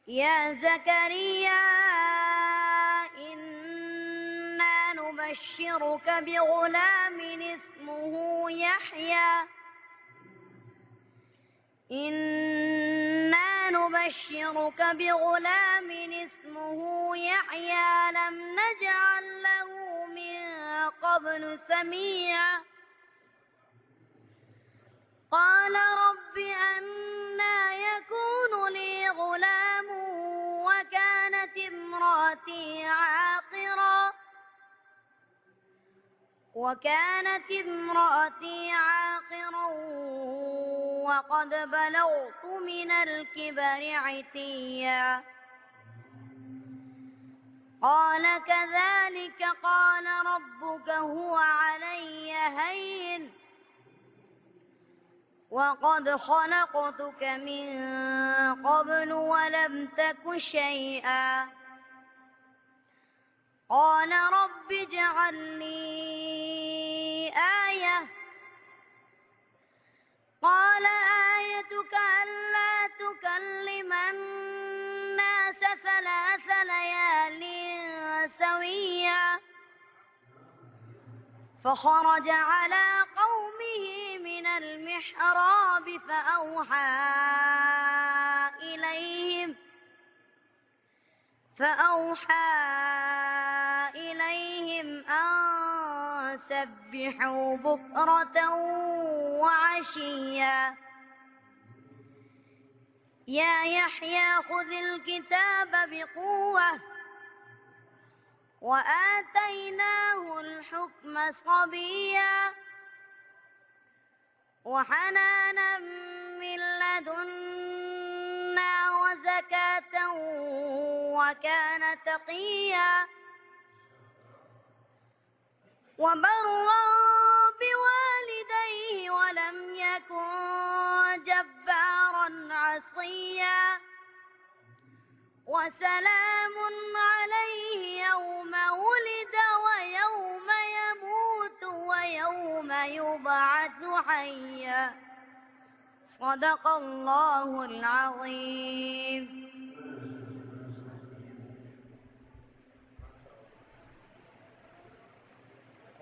يا زكريا إنا نبشرك بغلام اسمه يحيى إنا نبشرك بغلام اسمه يحيى لم نجعل له من قبل سميعا قال رب أنى يكون لي غلام وكانت امرأتي عاقرا وقد بلغت من الكبر عتيا قال كذلك قال ربك هو علي هين وقد خلقتك من قبل ولم تك شيئا قال رب اجعل لي آية فخرج على قومه من المحراب فأوحى إليهم أن سبحوا بكرة وعشيا يا يحيى خذ الكتاب بقوة وآتيناه الحكم صبيا وحنانا من لدنا وزكاة وكان تقيا وبرا بوالديه ولم يكن جبارا عصيا وسلام عليه يوم ولد ويوم يموت ويوم يبعث حيا صدق الله العظيم.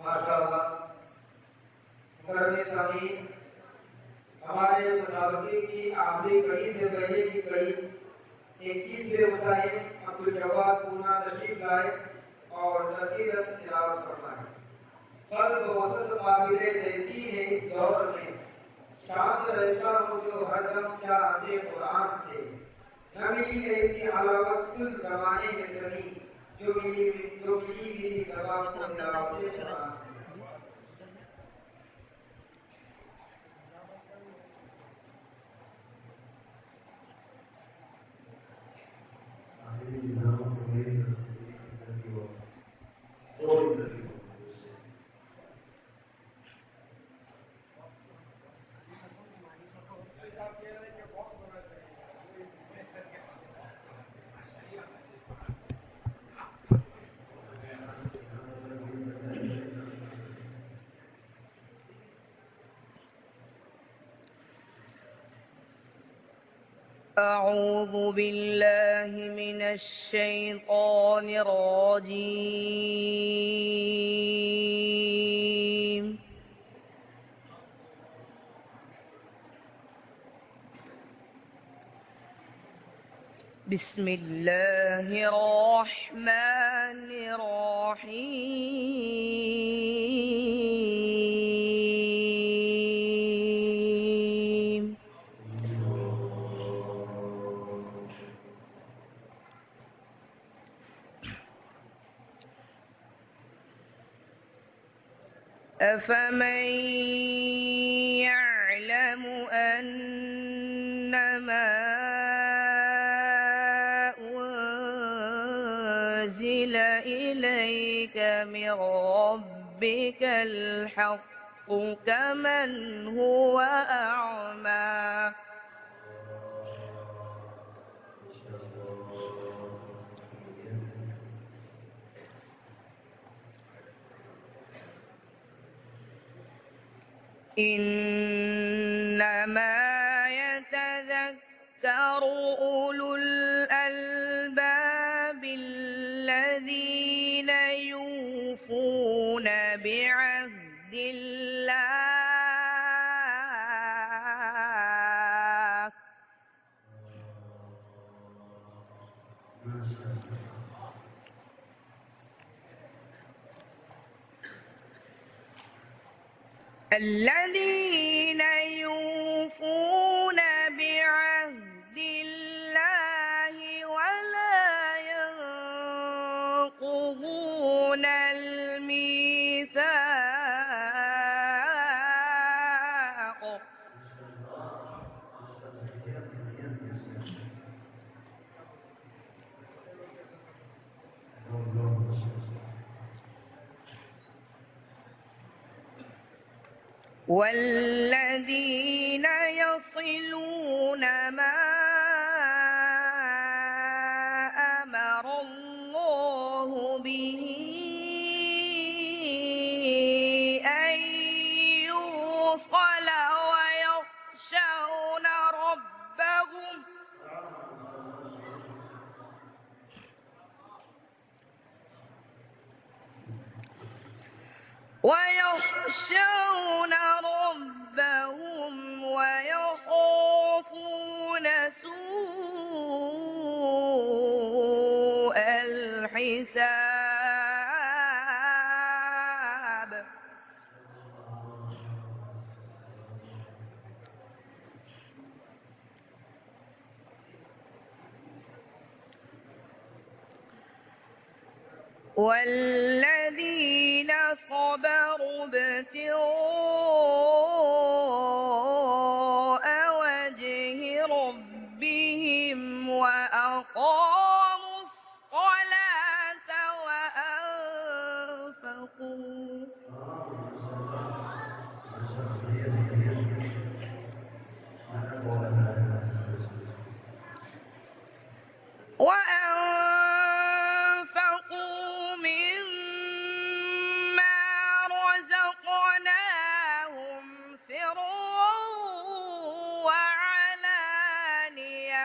माशाअल्लाह मुकर्रम सामीन, हमारे मुसाबके की आखिरी कड़ी से पहले की कड़ी 21वें मुसाहिब अब्दुल जवाद पूना तशरीफ लाए और लकीरत तिलावत फरमाए। क़ल्ब वसत काबिले तहसीन है इस दौर में, शाद रहता हूँ जो हरदम शाह-ए कुरान से। न मिली ऐसी हलावत कुल ज़माने में सनी, जो मिली मेरी ज़बान को तिलावत कुरान से। أعوذ بالله من الشيطان الرجيم. بسم الله الرحمن الرحيم. أفمن يعلم أنما أنزل إليك من ربك الحق كمن هو أعمى. إنما يتذكر أولو الألباب الذين يوفون بعهد الله ولا ينقضون الميثاق. والذين يصلون ما أمر الله به أن يوصل ويخشون ربهم ويخشون ربهم ويخافون سوء الحساب. والذين صبروا ابتغاء وجه ربهم وأقاموا الصلاة وأنفقوا مما رزقناهم سرا وعلانية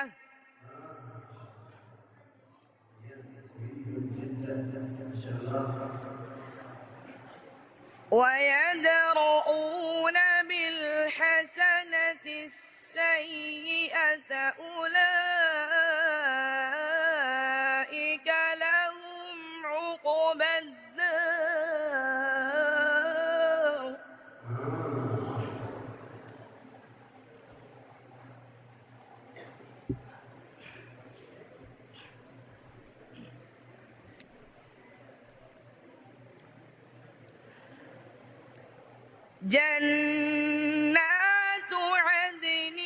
ويدرؤون بالحسنة السيئة أولئك لهم عقبى الدار. جنات عدن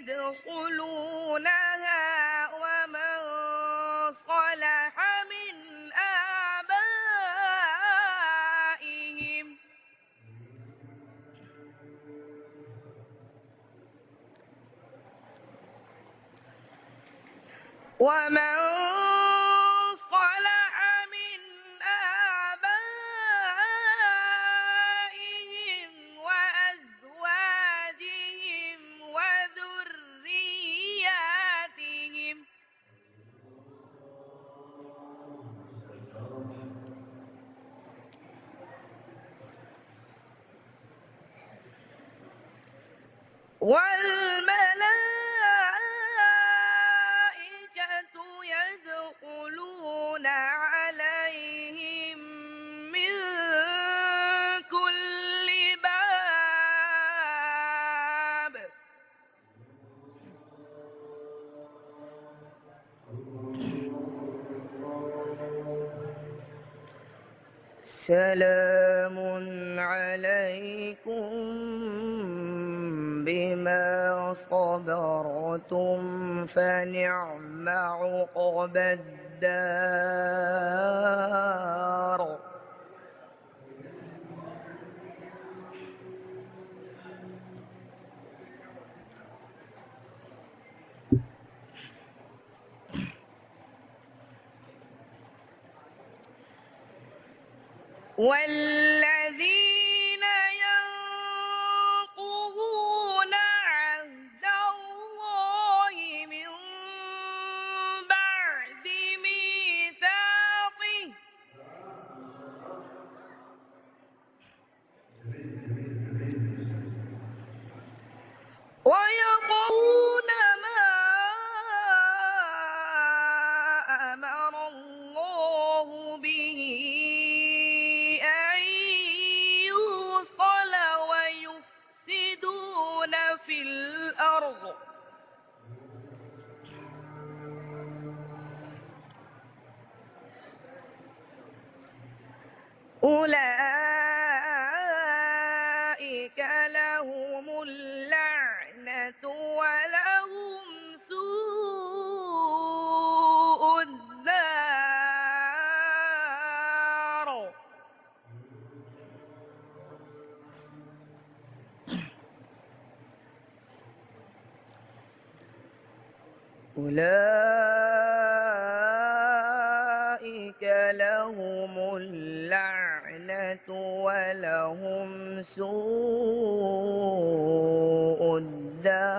يدخلونها ومن صلح من آبائهم وأزواجهم وذرياتهم والملائكة يدخلون عليهم من كل باب سلام عليكم بما صبرتم فنعم عقبى الدار. والذين ينقضون عهد الله من بعد ميثاقه ويقضون ما أمر الله به أن يوصل ويفسدون في الأرض أولئك لهم اللعنة ولهم سوء الدار. أولئك لهم اللعنة ولهم سوء الدار.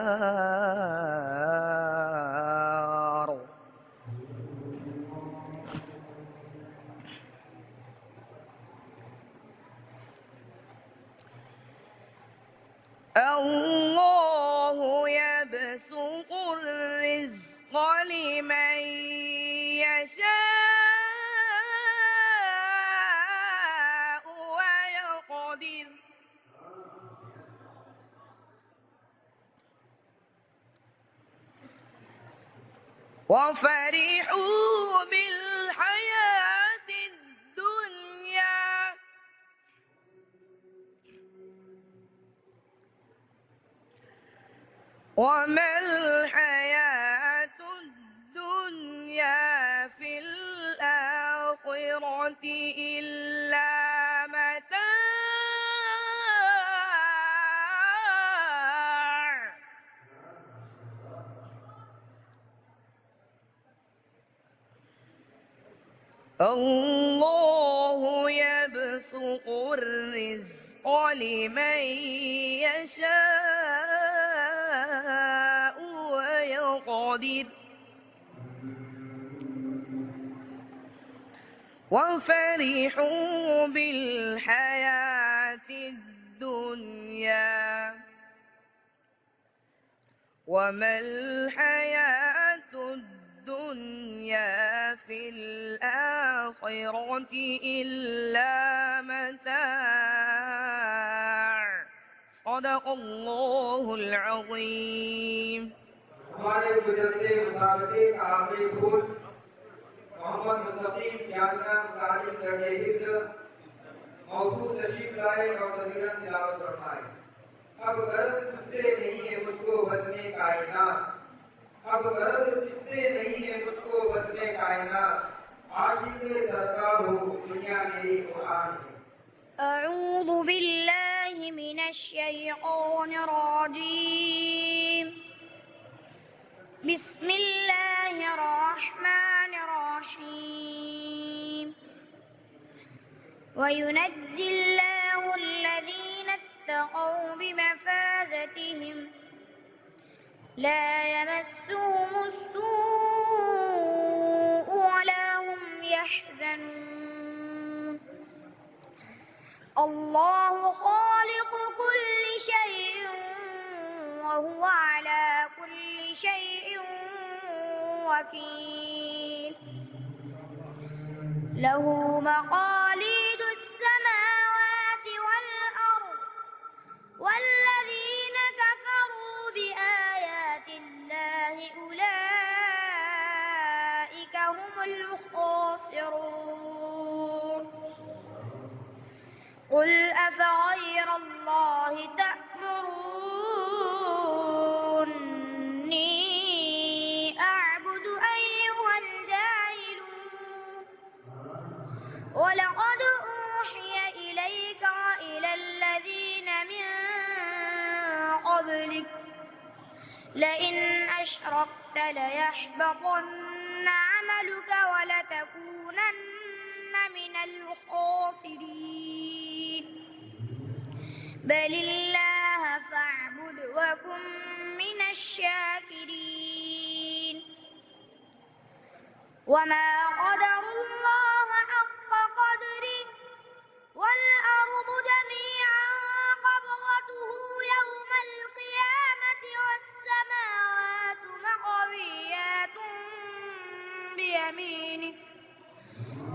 الله يبسط الرزق لمن يشاء ويقدر وفرحوا بالحياة الدنيا وما الحياة الدنيا في الآخرة إلا متاع الله يبسط الرزق لمن يشاء ويقدر وفرحوا بالحياة الدنيا وما الحياة الدنيا في الآخرة إلا متاع صدق الله العظيم. हमारे गुजरते मुसाफिर का आखिरी फूल मोहम्मद मुस्तकीम प्याला मुतालिम दर्जे हिफ्ज़ मौसूद तशरीफ लाए और तकरीरन तिलावत फरमाए। अब गर्द तुझसे नहीं है मुझको बसने कायनात, अब गर्द तुझसे नहीं है मुझको बसने कायनात, आशिक़ सरकार हो दुनिया मेरी कुरान है। أعوذ بالله من الشيطان الرجيم. بسم الله الرحمن الرحيم. وينجي الله الذين اتقوا بمفازتهم لا يمسهم السوء ولا هم يحزنون. الله خالق كل شيء وهو على كل شيء وكيل. له مقاليد السماوات والأرض والذين كفروا بآيات الله أولئك هم الخاسرون. قل أفغير الله تأمروني أعبد أيها الجاهلون. ولقد أوحي إليك وإلى الذين من قبلك لئن أشركت ليحبطن عملك ولتكونن من الخاسرين. بل الله فاعبد وكن من الشاكرين. وما قدر الله حق قدره والأرض جميعا قبضته يوم القيامة والسماوات مطويات بيمينه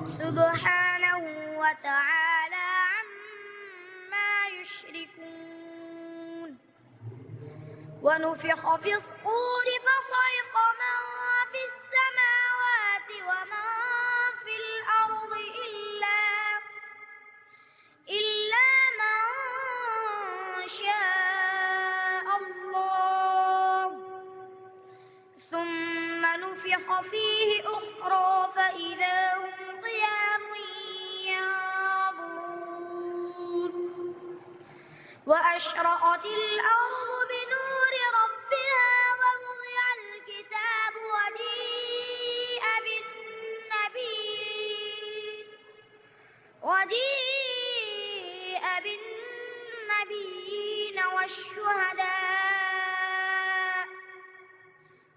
سبحانه وتعالى عما يشركون. ونفخ في الصور فصعق من في السماوات ومن في الأرض إلا من شاء الله ثم نفخ فيه أخرى فإذا هم قيام ينظرون. وأشرقت الأرض بنور ربها ووضع الكتاب وجيء بالنبيين والشهداء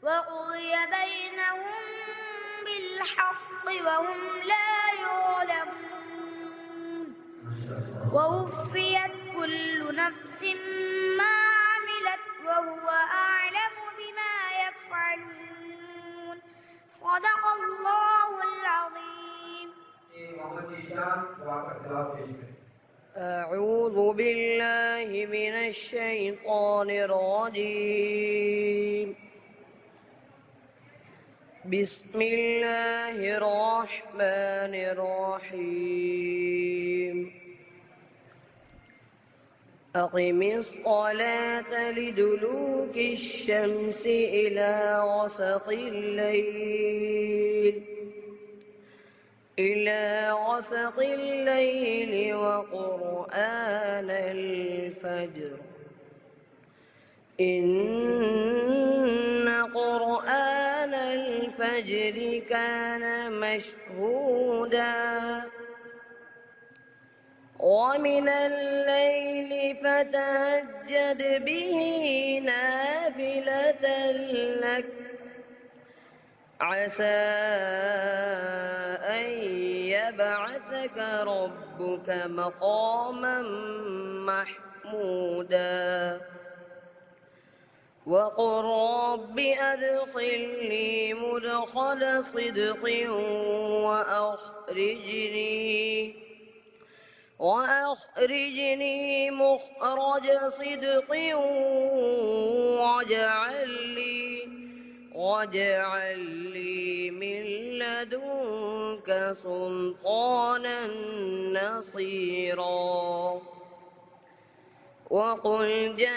وقضي بينهم بالحق وهم لا يظلمون. ووفيت كل نفس ما وهو أعلم بما يفعلون صدق الله العظيم मोहम्मद ईशान दुआ का खिलाफ पेश करें। أعوذ بالله من الشيطان الرجيم بسم الله الرحمن الرحيم أقم الصلاة لدلوك الشمس إلى غسق الليل وقرآن الفجر إن قرآن الفجر كان مشهودا ومن الليل فتهجد به نافلة لك عسى أن يبعثك ربك مقاما محمودا وقل رب أدخلني مدخل صدق وأخرجني مخرج صدق واجعل لي من لدنك سلطانا نصيرا وقل جاء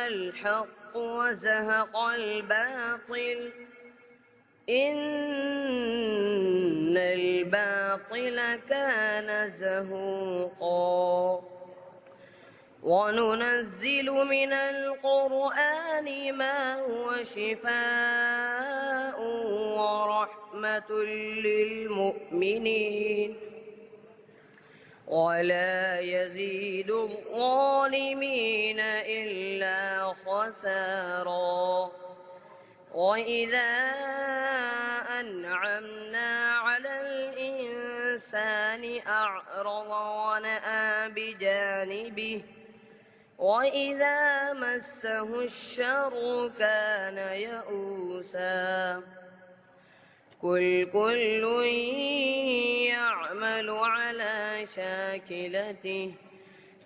الحق وزهق الباطل إن الباطل كان زهوقا وننزل من القرآن ما هو شفاء ورحمة للمؤمنين ولا يزيد الظالمين إلا خسارا وإذا أنعمنا على الإنسان أعرض ونأى بجانبه وإذا مسه الشر كان يئوسا كل يعمل على شاكلته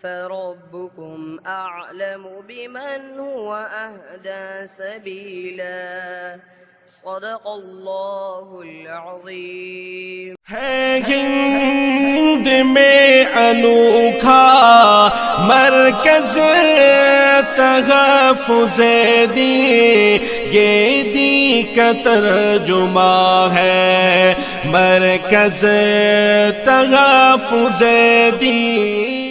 فربكم أعلم بمن هو أهدى سبيلا صدق الله العظيم ہے ہند میں انوکھا مرکز تحفظ دین یہ دین کا ترجمہ ہے مرکز تحفظ دین